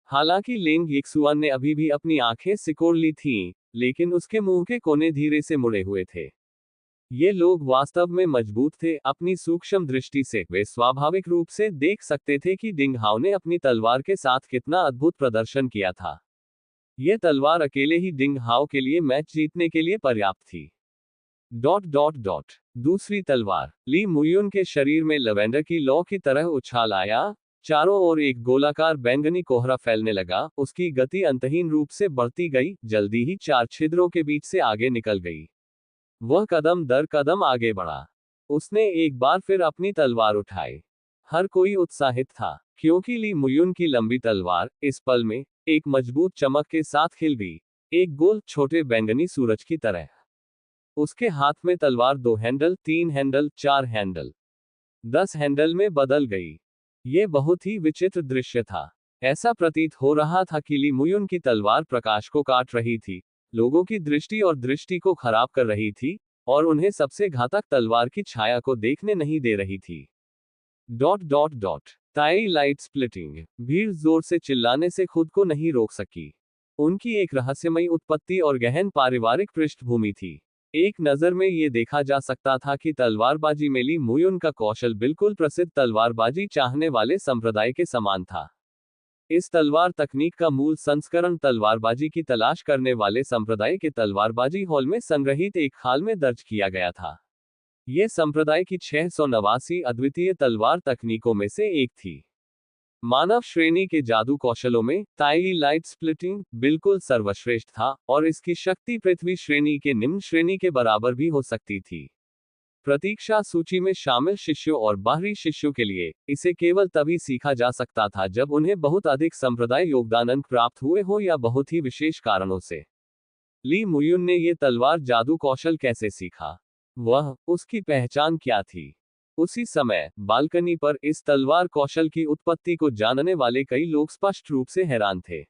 हालांकि लेंग यिक्सुआन ने अभी भी अपनी आंखें सिकोड़ ली थीं, लेकिन उसके मुंह के कोने धीरे से मुड़े हुए थे। ये लोग वास्तव में मजबूत थे। अपनी सूक्ष्म दृष्टि से वे स्वाभाविक रूप से देख सकते थे कि डिंग हाओ ने अपनी तलवार के साथ कितना अद्भुत प्रदर्शन किया था। ये तलवार अकेले ही डिंग हाओ के लिए मैच जीतने के लिए पर्याप्त थी। दूसरी तलवार। ली मुयुन के शरीर में लवेंडर की लौ की तरह उछाल आया। चारों ओर एक गोलाकार बैंगनी कोहरा फैलने लगा। उसकी गति अंतहीन रूप से बढ़ती गई, जल्दी ही 4 छिद्रों के बीच से आगे निकल गई। वह कदम दर कदम आगे बढ़ा। उसने एक बार फिर अपनी तलवार उठाई। हर कोई उत्साहित था, क्योंकि ली मुयुन की लंबी तलवार इस पल में एक मजबूत चमक के साथ खिल गई, एक गोल छोटे बैंगनी सूरज की तरह। उसके हाथ में तलवार 2 हैंडल, 3 हैंडल, 4 हैंडल, 10 हैंडल में बदल गई। ये बहुत ही विचित्र दृश्य था। ऐसा प्रतीत हो रहा था कि ली मुयुन की तलवार प्रकाश को काट रही थी, लोगों की दृष्टि को खराब कर रही थी, और उन्हें सबसे घातक तलवार की छाया को देखने नहीं दे रही थी। ताई लाइट स्प्लिटिंग। भीड़ जोर से चिल्लाने से खुद को नहीं रोक सकी। उनकी एक रहस्यमयी उत्पत्ति और गहन पारिवारिक पृष्ठभूमि थी। एक नज़र में ये देखा जा सकता था कि तलवारबाजी में ली मुयुन का कौशल बिल्कुल प्रसिद्ध तलवारबाजी चाहने वाले संप्रदाय के समान था। इस तलवार तकनीक का मूल संस्करण तलवारबाजी की तलाश करने वाले संप्रदाय के तलवारबाजी हॉल में संग्रहित एक खाल में दर्ज किया गया था। ये संप्रदाय की 689 अद्वितीय तलवार तकनीकों में से एक थी। मानव श्रेणी के जादू कौशलों में ताई लाइट स्प्लिटिंग बिल्कुल सर्वश्रेष्ठ था, और इसकी शक्ति पृथ्वी श्रेणी के निम्न श्रेणी के बराबर भी हो सकती थी। प्रतीक्षा सूची में शामिल शिष्यों और बाहरी शिष्यों के लिए इसे केवल तभी सीखा जा सकता था जब उन्हें बहुत अधिक संप्रदाय योगदान अंक प्राप्त हुए हो या बहुत ही विशेष कारणों से। ली मुयुन ने ये तलवार जादू कौशल कैसे सीखा? उसकी पहचान क्या थी? उसी समय बालकनी पर इस तलवार कौशल की उत्पत्ति को जानने वाले कई लोग स्पष्ट रूप से हैरान थे।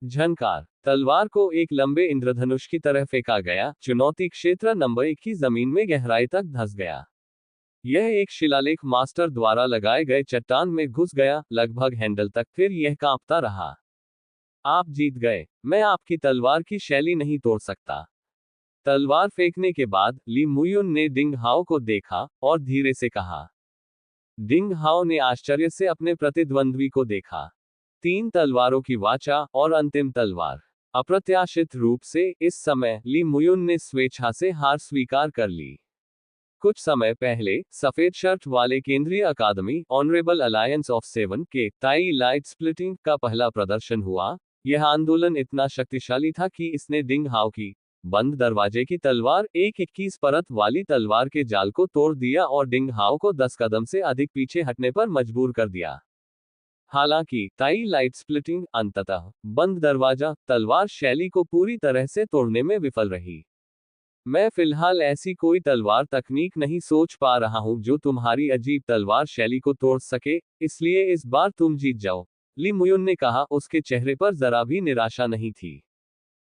झनकार। तलवार को एक लंबे इंद्रधनुष की तरह फेंका गया। चुनौती क्षेत्र नंबर 1 की जमीन में गहराई तक धंस गया। यह एक शिलालेख मास्टर द्वारा लगाए गए चट्टान में घुस गया, लगभग हैंडल तक। फिर यह कांपता रहा। आप जीत गए। मैं आपकी तलवार की शैली नहीं तोड़ सकता। तलवार फेंकने के बाद ली मुयुन ने डिंग हाओ को देखा और धीरे से कहा। डिंग हाओ ने आश्चर्य से अपने प्रतिद्वंद्वी को देखा। 3 तलवारों की वाचा और अंतिम तलवार। अप्रत्याशित रूप से इस समय ली मुयुन ने स्वेच्छा से हार स्वीकार कर ली। कुछ समय पहले सफेद शर्ट वाले केंद्रीय अकादमी ऑनरेबल अलायंस ऑफ 7 के ताई लाइट स्प्लिटिंग का पहला प्रदर्शन हुआ। यह आंदोलन इतना शक्तिशाली था कि इसने डिंग हाओ की बंद दरवाजे की तलवार एक 21 परत वाली तलवार के जाल को तोड़ दिया और डिंग हाओ को 10 कदम से अधिक पीछे हटने पर मजबूर कर दिया। हालांकि ताई लाइट स्प्लिटिंग अंततः बंद दरवाजा तलवार शैली को पूरी तरह से तोड़ने में विफल रही। मैं फिलहाल ऐसी कोई तलवार तकनीक नहीं सोच पा रहा हूं जो तुम्हारी अजीब तलवार शैली को तोड़ सके, इसलिए इस बार तुम जीत जाओ, ली मुयुन ने कहा। उसके चेहरे पर जरा भी निराशा नहीं थी।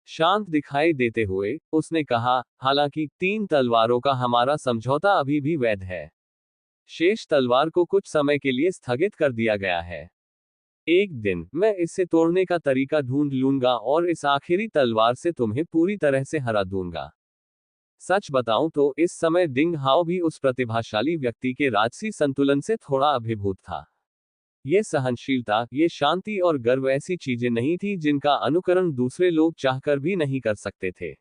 शांत दिखाई देते हुए उसने कहा, हालांकि 3 तलवारों का हमारा समझौता अभी भी वैध है। शेष तलवार को कुछ समय के लिए स्थगित कर दिया गया है। एक दिन मैं इसे तोड़ने का तरीका ढूंढ लूंगा और इस आखिरी तलवार से तुम्हें पूरी तरह से हरा दूंगा। सच बताऊं तो इस समय डिंग हाओ भी उस प्रतिभाशाली व्यक्ति के राजसी संतुलन से थोड़ा अभिभूत था। ये सहनशीलता, ये शांति और गर्व ऐसी चीजें नहीं थी जिनका अनुकरण दूसरे लोग चाहकर भी नहीं कर सकते थे।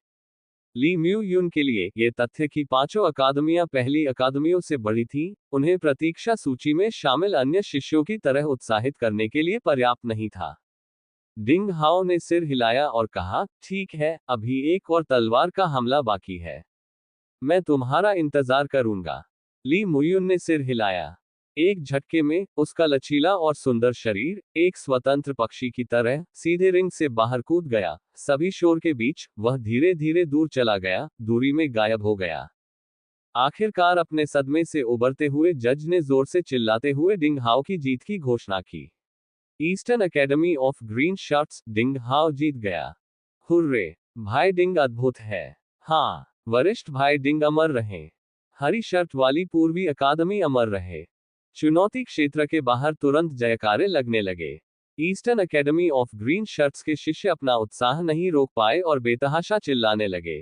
ली म्यू युन के लिए ये तथ्य कि 5 अकादमियां पहली अकादमियों से बड़ी थीं, उन्हें प्रतीक्षा सूची में शामिल अन्य शिष्यों की तरह उत्साहित करने के लिए पर्याप्त नहीं था। डिंग हाओ ने सिर हिलाया और कहा, ठीक है, अभी एक और तलवार का हमला बाकी है। मैं तुम्हारा इंतजार करूंगा। ली मुयुन ने सिर हिलाया। एक झटके में उसका लचीला और सुंदर शरीर एक स्वतंत्र पक्षी की तरह सीधे रिंग से बाहर कूद गया। सभी शोर के बीच वह धीरे धीरे दूर चला गया, दूरी में गायब हो गया। आखिरकार अपने सदमे से उबरते हुए जज ने जोर से चिल्लाते हुए डिंग हाओ की जीत की घोषणा की। Eastern academy of green shirts, Ding Hao जीत गया। हुर्रे! भाई डिंग अद्भुत है। हाँ, वरिष्ठ भाई डिंग अमर रहे। हरी शर्ट वाली पूर्वी अकादमी अमर रहे। चुनौती क्षेत्र के बाहर तुरंत जयकारे लगने लगे। Eastern academy of green shirts के शिष्य अपना उत्साह नहीं रोक पाए और बेतहाशा चिल्लाने लगे।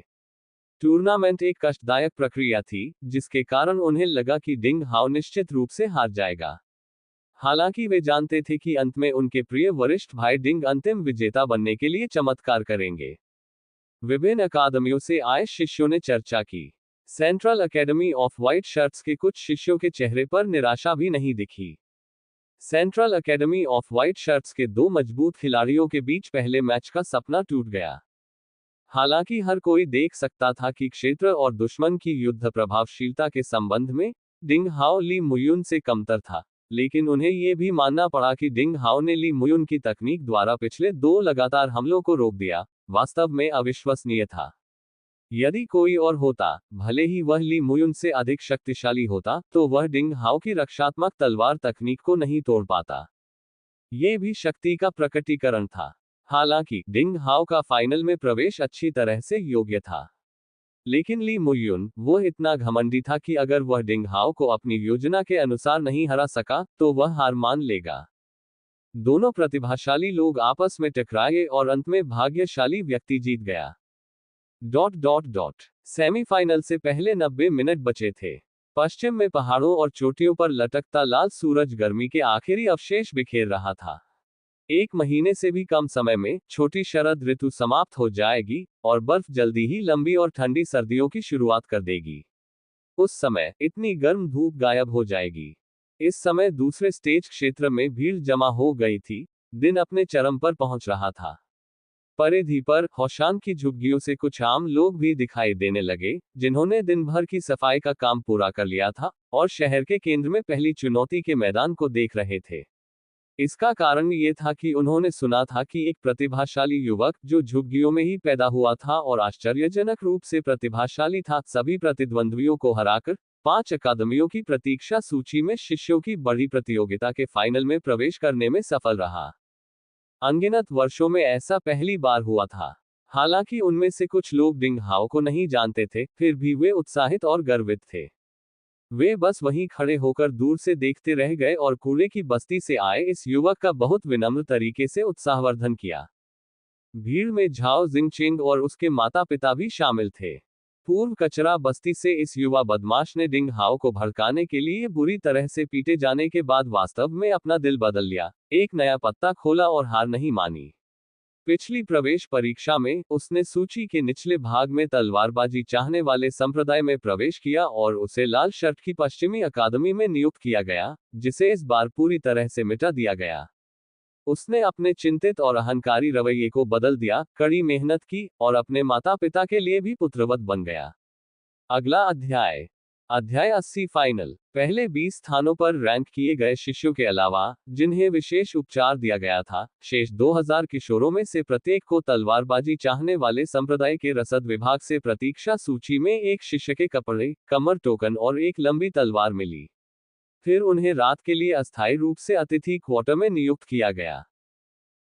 टूर्नामेंट एक कष्टदायक प्रक्रिया थी, जिसके कारण उन्हें लगा कि डिंग हाओ निश्चित रूप से हार जाएगा। हालांकि वे जानते थे कि अंत में उनके प्रिय वरिष्ठ भाई डिंग अंतिम विजेता बनने के लिए चमत्कार करेंगे। विभिन्न अकादमियों से आए शिष्यों ने चर्चा की। Central academy of white shirts के कुछ शिष्यों के चेहरे पर निराशा भी नहीं दिखी। Central academy of white shirts के 2 मजबूत खिलाड़ियों के बीच पहले मैच का सपना टूट गया। हालांकि हर कोई देख सकता था कि क्षेत्र और दुश्मन की युद्ध प्रभावशीलता के संबंध में डिंग हाओ ली मुयुन से कमतर था, लेकिन उन्हें यह भी मानना पड़ा कि डिंग हाओ ने ली मुयुन की तकनीक द्वारा पिछले 2 लगातार हमलों को रोक दिया, वास्तव में अविश्वसनीय था। यदि कोई और होता, भले ही वह ली मुयुन से अधिक शक्तिशाली होता, तो वह डिंग हाओ की रक्षात्मक तलवार तकनीक को नहीं तोड़ पाता। ये भी शक्ति का प्रकटीकरण था। हालांकि डिंग हाओ का फाइनल में प्रवेश अच्छी तरह से योग्य था, लेकिन ली मुयुन वो इतना घमंडी था कि अगर वह डिंग हाओ को अपनी योजना के अनुसार नहीं हरा सका, तो वह हार मान लेगा। दोनों प्रतिभाशाली लोग आपस में टकराए और अंत में भाग्यशाली व्यक्ति जीत गया। सेमीफाइनल से पहले 90 मिनट बचे थे। पश्चिम में पहाड़ों और चोटियों पर लटकता लाल सूरज गर्मी के आखिरी अवशेष बिखेर रहा था। 1 महीने से भी कम समय में छोटी शरद ऋतु समाप्त हो जाएगी और बर्फ जल्दी ही लंबी और ठंडी सर्दियों की शुरुआत कर देगी। उस समय इतनी गर्म धूप गायब हो जाएगी। इस समय दूसरे स्टेज क्षेत्र में भीड़ जमा हो गई थी। दिन अपने चरम पर पहुंच रहा था। परिधि पर हौशान की झुग्गियों से कुछ आम लोग भी दिखाई देने लगे, जिन्होंने दिन भर की सफाई का काम पूरा कर लिया था और शहर के केंद्र में पहली चुनौती के मैदान को देख रहे थे। इसका कारण ये था कि उन्होंने सुना था कि एक प्रतिभाशाली युवक जो झुग्गियों में ही पैदा हुआ था और आश्चर्यजनक रूप से प्रतिभाशाली था, सभी प्रतिद्वंद्वियों को हराकर 5 अकादमियों की प्रतीक्षा सूची में शिष्यों की बड़ी प्रतियोगिता के फाइनल में प्रवेश करने में सफल रहा। अनगिनत वर्षों में ऐसा पहली बार हुआ था। हालांकि उनमें से कुछ लोग डिंग हाओ को नहीं जानते थे, फिर भी वे उत्साहित और गर्वित थे। वे बस वहीं खड़े होकर दूर से देखते रह गए और कूड़े की बस्ती से आए इस युवक का बहुत विनम्र तरीके से उत्साहवर्धन किया। भीड़ में झाओ जिंगचेंग और उसके माता पिता भी शामिल थे। पूर्व कचरा बस्ती से इस युवा बदमाश ने डिंग हाओ को भड़काने के लिए बुरी तरह से पीटे जाने के बाद वास्तव में अपना दिल बदल लिया, एक नया पत्ता खोला और हार नहीं मानी। पिछली प्रवेश परीक्षा में उसने सूची के निचले भाग में तलवारबाजी चाहने वाले संप्रदाय में प्रवेश किया और उसे लाल शर्ट की पश्चिमी अकादमी में नियुक्त किया गया, जिसे इस बार पूरी तरह से मिटा दिया गया। उसने अपने चिंतित और अहंकारी रवैये को बदल दिया, कड़ी मेहनत की और अपने माता पिता के लिए भी पुत्रवत बन गया। अगला अध्याय अध्याय 80 फाइनल। पहले 20 स्थानों पर रैंक किए गए शिष्यों के अलावा, जिन्हें विशेष उपचार दिया गया था, शेष 2000 किशोरों में से प्रत्येक को तलवारबाजी चाहने वाले संप्रदाय के रसद विभाग से प्रतीक्षा सूची में एक शिष्य के कपड़े, कमर टोकन और एक लंबी तलवार मिली। फिर उन्हें रात के लिए अस्थायी रूप से अतिथि क्वार्टर में नियुक्त किया गया।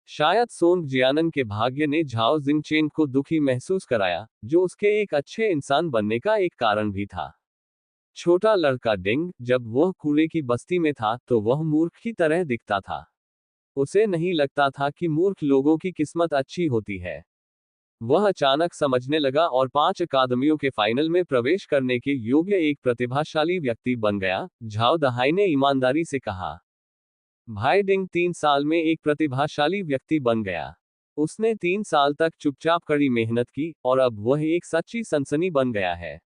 शायद सोंग जियानन के भाग्य ने झाओ जिंगचेन को दुखी महसूस कराया, जो उसके एक अच्छे इंसान बनने का एक कारण भी था। छोटा लड़का डिंग, जब वह कूड़े की बस्ती में था तो वह मूर्ख की तरह दिखता था। उसे नहीं लगता था कि मूर्ख लोगों की किस्मत अच्छी होती है। वह अचानक समझने लगा और 5 अकादमियों के फाइनल में प्रवेश करने के योग्य एक प्रतिभाशाली व्यक्ति बन गया, झाओ दहाई ने ईमानदारी से कहा। भाई डिंग 3 साल में एक प्रतिभाशाली व्यक्ति बन गया। उसने 3 साल तक चुपचाप कड़ी मेहनत की और अब वह एक सच्ची सनसनी बन गया है।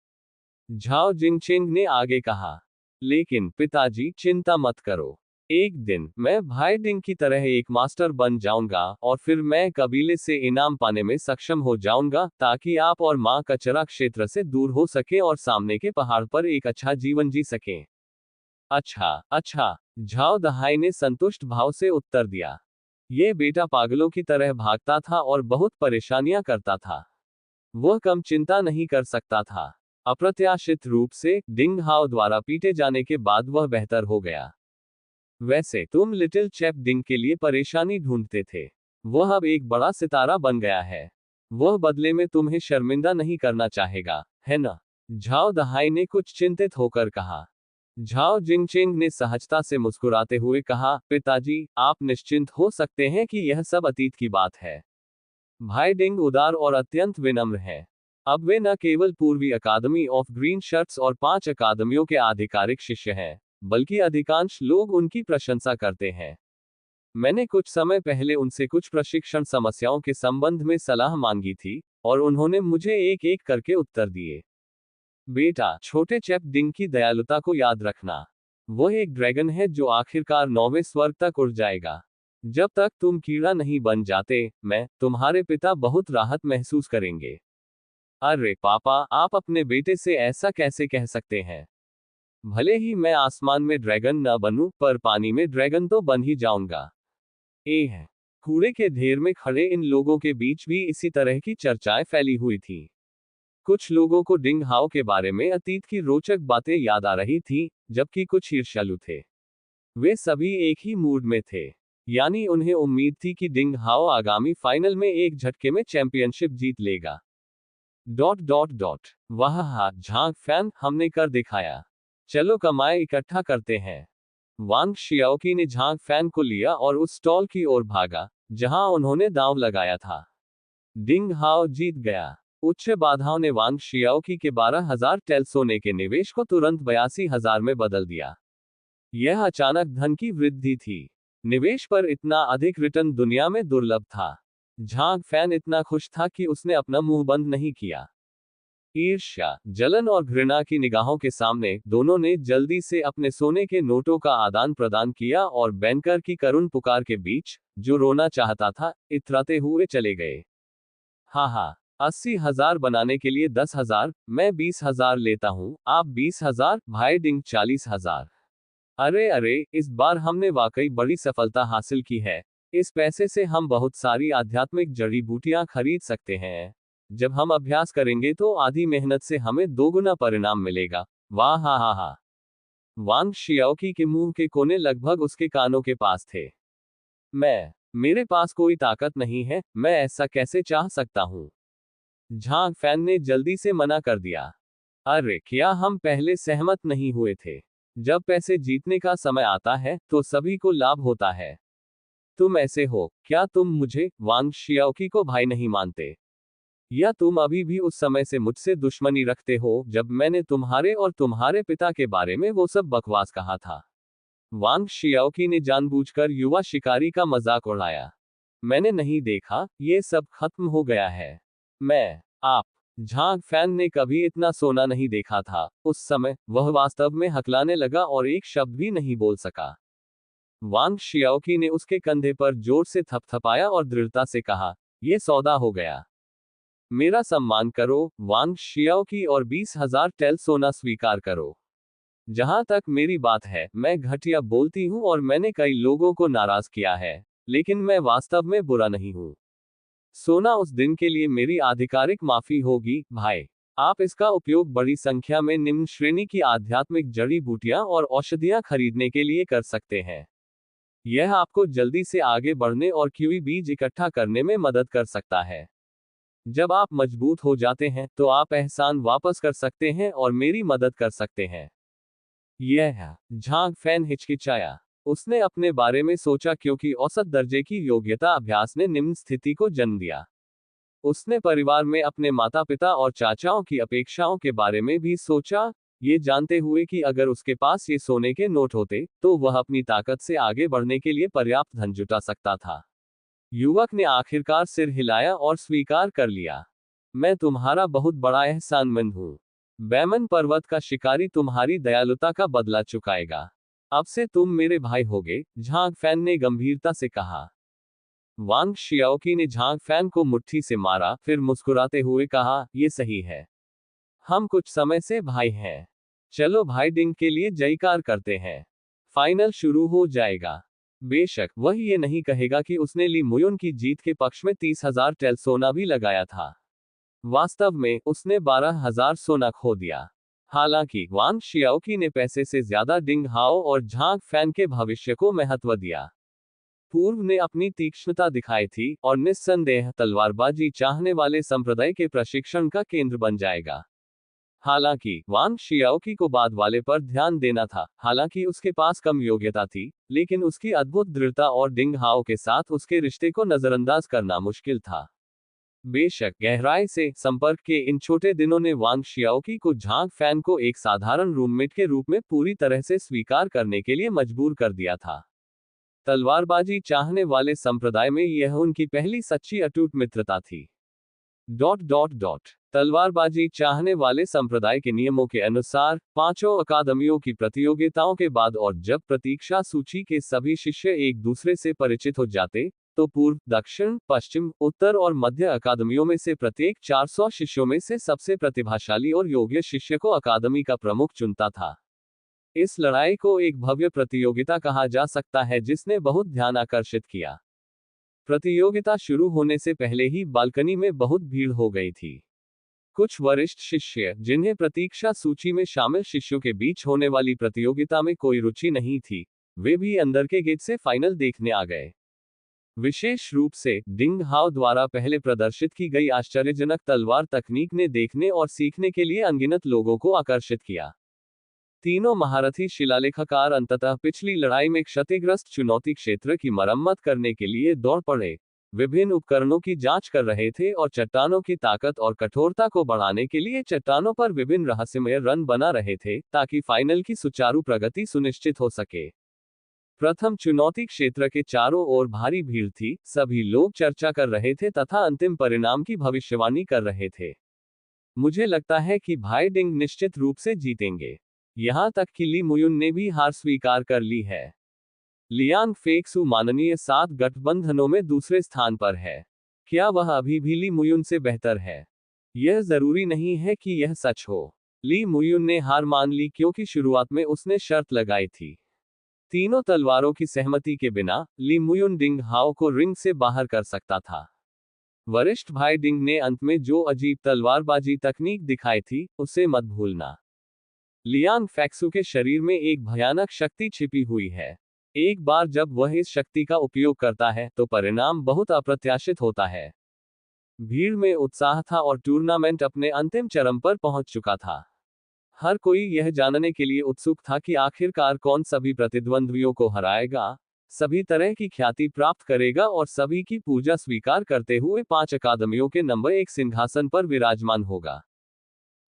झाओ जिंगचेंग ने आगे कहा। लेकिन पिताजी, चिंता मत करो। एक दिन मैं भाई डिंग की तरह एक मास्टर बन जाऊंगा और फिर मैं कबीले से इनाम पाने में सक्षम हो जाऊंगा, ताकि आप और मां कचरा क्षेत्र से दूर हो सके और सामने के पहाड़ पर एक अच्छा जीवन जी सकें। अच्छा अच्छा, झाओ दहाई ने संतुष्ट भाव से उत्तर दिया। ये बेटा पागलों की तरह भागता था और बहुत परेशानियां करता था। वह कम चिंता नहीं कर सकता था। अप्रत्याशित रूप से डिंग हाओ द्वारा पीटे जाने के बाद वह बेहतर हो गया। वैसे तुम लिटिल चैप डिंग के लिए परेशानी ढूंढते थे। वह अब एक बड़ा सितारा बन गया है। वह बदले में तुम्हें शर्मिंदा नहीं करना चाहेगा, है ना? झाओ दहाई ने कुछ चिंतित होकर कहा। झाओ जिंगचेंग ने सहजता से मुस्कुराते हुए कहा, पिताजी, आप निश्चिंत हो सकते हैं कि यह सब अतीत की बात है। भाई डिंग उदार और अत्यंत विनम्र है। अब वे न केवल पूर्वी अकादमी ऑफ ग्रीन शर्ट्स और 5 अकादमियों के आधिकारिक शिष्य हैं, बल्कि अधिकांश लोग उनकी प्रशंसा करते हैं। मैंने कुछ समय पहले उनसे कुछ प्रशिक्षण समस्याओं के संबंध में सलाह मांगी थी, और उन्होंने मुझे एक एक करके उत्तर दिए। बेटा, छोटे चैप डिंग की दयालुता को याद रखना। वह एक ड्रैगन है जो आखिरकार 9वें स्वर्ग तक उड़ जाएगा। जब तक तुम कीड़ा नहीं बन जाते, मैं, तुम्हारे पिता बहुत राहत महसूस करेंगे। अरे पापा, आप अपने बेटे से ऐसा कैसे कह सकते हैं? भले ही मैं आसमान में ड्रैगन न बनूं, पर पानी में ड्रैगन तो बन ही जाऊंगा। है कूड़े के ढेर में खड़े इन लोगों के बीच भी इसी तरह की चर्चाएं फैली हुई थी। कुछ लोगों को डिंग हाओ के बारे में अतीत की रोचक बातें याद आ रही थीं, जबकि कुछ ईर्ष्यालु थे। वे सभी एक ही मूड में थे, यानी उन्हें उम्मीद थी कि डिंग हाओ आगामी फाइनल में एक झटके में चैंपियनशिप जीत लेगा। वाह हा, झांग फैन, हमने कर दिखाया। चलो कमाई इकट्ठा करते हैं। वांग शियाओकी ने झांग फैन को लिया और उस स्टॉल की ओर भागा, जहां उन्होंने दांव लगाया था। डिंग हाओ जीत गया। उच्च बाधाओं ने वांग शियाओकी के 12,000 टेल सोने के निवेश को तुरंत 82,000 में बदल दिया। यह अचानक धन की वृद्धि थी। निवेश पर इतना अधिक रिटर्न दुनिया में दुर्लभ था। झांग फैन इतना खुश था कि उसने अपना मुंह बंद नहीं किया। ईर्ष्या, जलन और घृणा की निगाहों के सामने दोनों ने जल्दी से अपने सोने के नोटों का आदान प्रदान किया और बैंकर की करुण पुकार के बीच, जो रोना चाहता था, इतराते हुए चले गए। हाँ, 80,000 बनाने के लिए 10,000, मैं 20,000 लेता हूँ, आप 20,000, भाई डिंग 40,000। अरे, इस बार हमने वाकई बड़ी सफलता हासिल की है। इस पैसे से हम बहुत सारी आध्यात्मिक जड़ी बूटियां खरीद सकते हैं। जब हम अभ्यास करेंगे तो आधी मेहनत से हमें 2 गुना परिणाम मिलेगा। वाह हा। वांग शियाओकी के मुंह के कोने लगभग उसके कानों के पास थे। मेरे पास कोई ताकत नहीं है, मैं ऐसा कैसे चाह सकता हूं? झांग फैन ने जल्दी से मना कर दिया। अरे, क्या हम पहले सहमत नहीं हुए थे? जब पैसे जीतने का समय आता है, तो सभी को लाभ होता है। तुम ऐसे हो, क्या तुम मुझे, वांग शियाओकी को भाई नहीं मानते? या तुम अभी भी उस समय से मुझसे दुश्मनी रखते हो जब मैंने तुम्हारे और तुम्हारे पिता के बारे में वो सब बकवास कहा था? वांग शियाओकी ने जानबूझकर युवा शिकारी का मजाक उड़ाया। मैंने नहीं देखा, ये सब खत्म हो गया है। आप झांग फैन ने कभी इतना सोना नहीं देखा था। उस समय वह वास्तव में हकलाने लगा और एक शब्द भी नहीं बोल सका। वांग शियाओकी ने उसके कंधे पर जोर से थपथपाया और दृढ़ता से कहा, यह सौदा हो गया। मेरा सम्मान करो, वांग शियाओकी, और 20,000 टेल सोना स्वीकार करो। जहां तक मेरी बात है, मैं घटिया बोलती हूं और मैंने कई लोगों को नाराज किया है, लेकिन मैं वास्तव में बुरा नहीं हूं। सोना उस दिन के लिए मेरी आधिकारिक माफी होगी, भाई। आप इसका उपयोग बड़ी संख्या में निम्न श्रेणी की आध्यात्मिक जड़ी बूटियां और औषधियां खरीदने के लिए कर सकते हैं। यह आपको जल्दी से आगे बढ़ने और कीवी बीज इकट्ठा करने में मदद कर सकता है। जब आप मजबूत हो जाते हैं तो आप एहसान वापस कर सकते हैं और मेरी मदद कर सकते हैं। यह झांग फैन हिचकिचाया। उसने अपने बारे में सोचा क्योंकि औसत दर्जे की योग्यता अभ्यास ने निम्न स्थिति को जन्म दिया। उसने परिवार में अपने माता पिता और चाचाओं की अपेक्षाओं के बारे में भी सोचा, ये जानते हुए कि अगर उसके पास ये सोने के नोट होते तो वह अपनी ताकत से आगे बढ़ने के लिए पर्याप्त धन जुटा सकता था। युवक ने आखिरकार सिर हिलाया और स्वीकार कर लिया। मैं तुम्हारा बहुत बड़ा एहसानमंद हूं। बैमन पर्वत का शिकारी तुम्हारी दयालुता का बदला चुकाएगा। अब से तुम मेरे भाई होगे, झांग फैन ने गंभीरता से कहा। वांग शियाओकी ने झांग फैन को मुट्ठी से मारा, फिर मुस्कुराते हुए कहा, यह सही है। हम कुछ समय से भाई हैं। चलो भाई डिंग के लिए जयकार करते हैं। फाइनल शुरू हो जाएगा। बेशक वह ये नहीं कहेगा कि उसने ली मुयुन की जीत के पक्ष में 30,000 टेल सोना भी लगाया था। वास्तव में उसने 12,000 सोना खो दिया। हालांकि वांग शियाओकी ने पैसे से ज्यादा डिंग हाओ और झांग फैन के भविष्य को महत्व दिया। पूर्व ने अपनी तीक्ष्णता दिखाई थी और निस्संदेह तलवारबाजी चाहने वाले संप्रदाय के प्रशिक्षण का केंद्र बन जाएगा। हालांकि वांग शियाओकी को बाद वाले पर ध्यान देना था। हालांकि उसके पास कम योग्यता थी, लेकिन उसकी अद्भुत दृढ़ता और डिंग हाओ के साथ उसके रिश्ते को नजरअंदाज करना मुश्किल था। बेशक गहराई से संपर्क के इन छोटे दिनों ने वांग शियाओकी को झांग फैन को एक साधारण रूममेट के रूप में पूरी तरह से स्वीकार करने के लिए मजबूर कर दिया था। तलवारबाजी चाहने वाले संप्रदाय में यह उनकी पहली सच्ची अटूट मित्रता थी। तलवारबाजी चाहने वाले संप्रदाय के नियमों के अनुसार 5 अकादमियों की प्रतियोगिताओं के बाद और जब प्रतीक्षा सूची के सभी शिष्य एक दूसरे से परिचित हो जाते, तो पूर्व, दक्षिण, पश्चिम, उत्तर और मध्य अकादमियों में से प्रत्येक 400 शिष्यों में से सबसे प्रतिभाशाली और योग्य शिष्य को अकादमी का प्रमुख चुनता था। इस लड़ाई को एक भव्य प्रतियोगिता कहा जा सकता है जिसने बहुत ध्यान आकर्षित किया। प्रतियोगिता शुरू होने से पहले ही बालकनी में बहुत भीड़ हो गई थी। कुछ वरिष्ठ शिष्य, जिन्हें प्रतीक्षा सूची में शामिल शिष्यों के बीच होने वाली प्रतियोगिता में कोई रुचि नहीं थी, वे भी अंदर के गेट से फाइनल देखने आ गए। विशेष रूप से डिंग हाओ द्वारा पहले प्रदर्शित की गई आश्चर्यजनक तलवार तकनीक ने देखने और सीखने के लिए अनगिनत लोगों को आकर्षित किया। तीनों महारथी शिलालेखकार अंततः पिछली लड़ाई में क्षतिग्रस्त चुनौती क्षेत्र की मरम्मत करने के लिए दौड़ पड़े, विभिन्न उपकरणों की जांच कर रहे थे और चट्टानों की ताकत और कठोरता को बढ़ाने के लिए चट्टानों पर विभिन्न रहस्यमय रन बना रहे थे, ताकि फाइनल की सुचारू प्रगति सुनिश्चित हो सके। प्रथम चुनौती क्षेत्र के चारों ओर भारी भीड़ थी, सभी लोग चर्चा कर रहे थे तथा अंतिम परिणाम की भविष्यवाणी कर रहे थे। मुझे लगता है कि भाई डिंग निश्चित रूप से जीतेंगे। यहां तक कि ली मुयुन ने भी हार स्वीकार कर ली है। लियांग फेक्सू माननीय 7 गठबंधनों में दूसरे स्थान पर है। क्या वह अभी भी ली मुयुन से बेहतर है? यह जरूरी नहीं है कि यह सच हो। ली मुयुन ने हार मान ली क्योंकि शुरुआत में उसने शर्त लगाई थी। तीनों तलवारों की सहमति के बिना ली मुयुन डिंग हाओ को रिंग से बाहर कर सकता था। वरिष्ठ भाई डिंग ने अंत में जो अजीब तलवारबाजी तकनीक दिखाई थी, उसे मत भूलना। लियांग फेक्सू के शरीर में एक भयानक शक्ति छिपी हुई है। एक बार जब वह इस शक्ति का उपयोग करता है तो परिणाम बहुत अप्रत्याशित होता है। भीड़ में उत्साह था और टूर्नामेंट अपने अंतिम चरम पर पहुंच चुका था। हर कोई यह जानने के लिए उत्सुक था कि आखिरकार कौन सभी प्रतिद्वंद्वियों को हराएगा। सभी तरह की ख्याति प्राप्त करेगा और सभी की पूजा स्वीकार करते हुए 5 अकादमियों के नंबर 1 सिंहासन पर विराजमान होगा।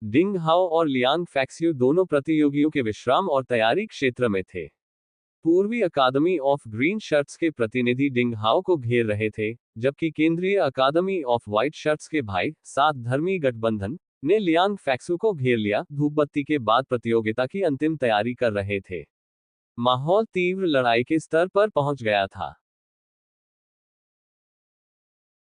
डिंग हाओ और लियांग फैक्स्यू दोनों प्रतियोगियों के विश्राम और तैयारी क्षेत्र में थे। पूर्वी अकादमी ऑफ ग्रीन शर्ट्स के प्रतिनिधि डिंग हाओ को घेर रहे थे, जबकि केंद्रीय अकादमी ऑफ व्हाइट शर्ट्स के भाई, सात धर्मी गठबंधन, ने लियांग फैक्सू को घेर लिया। धूपबत्ती के बाद प्रतियोगिता की अंतिम तैयारी कर रहे थे। माहौल तीव्र लड़ाई के स्तर पर पहुंच गया था।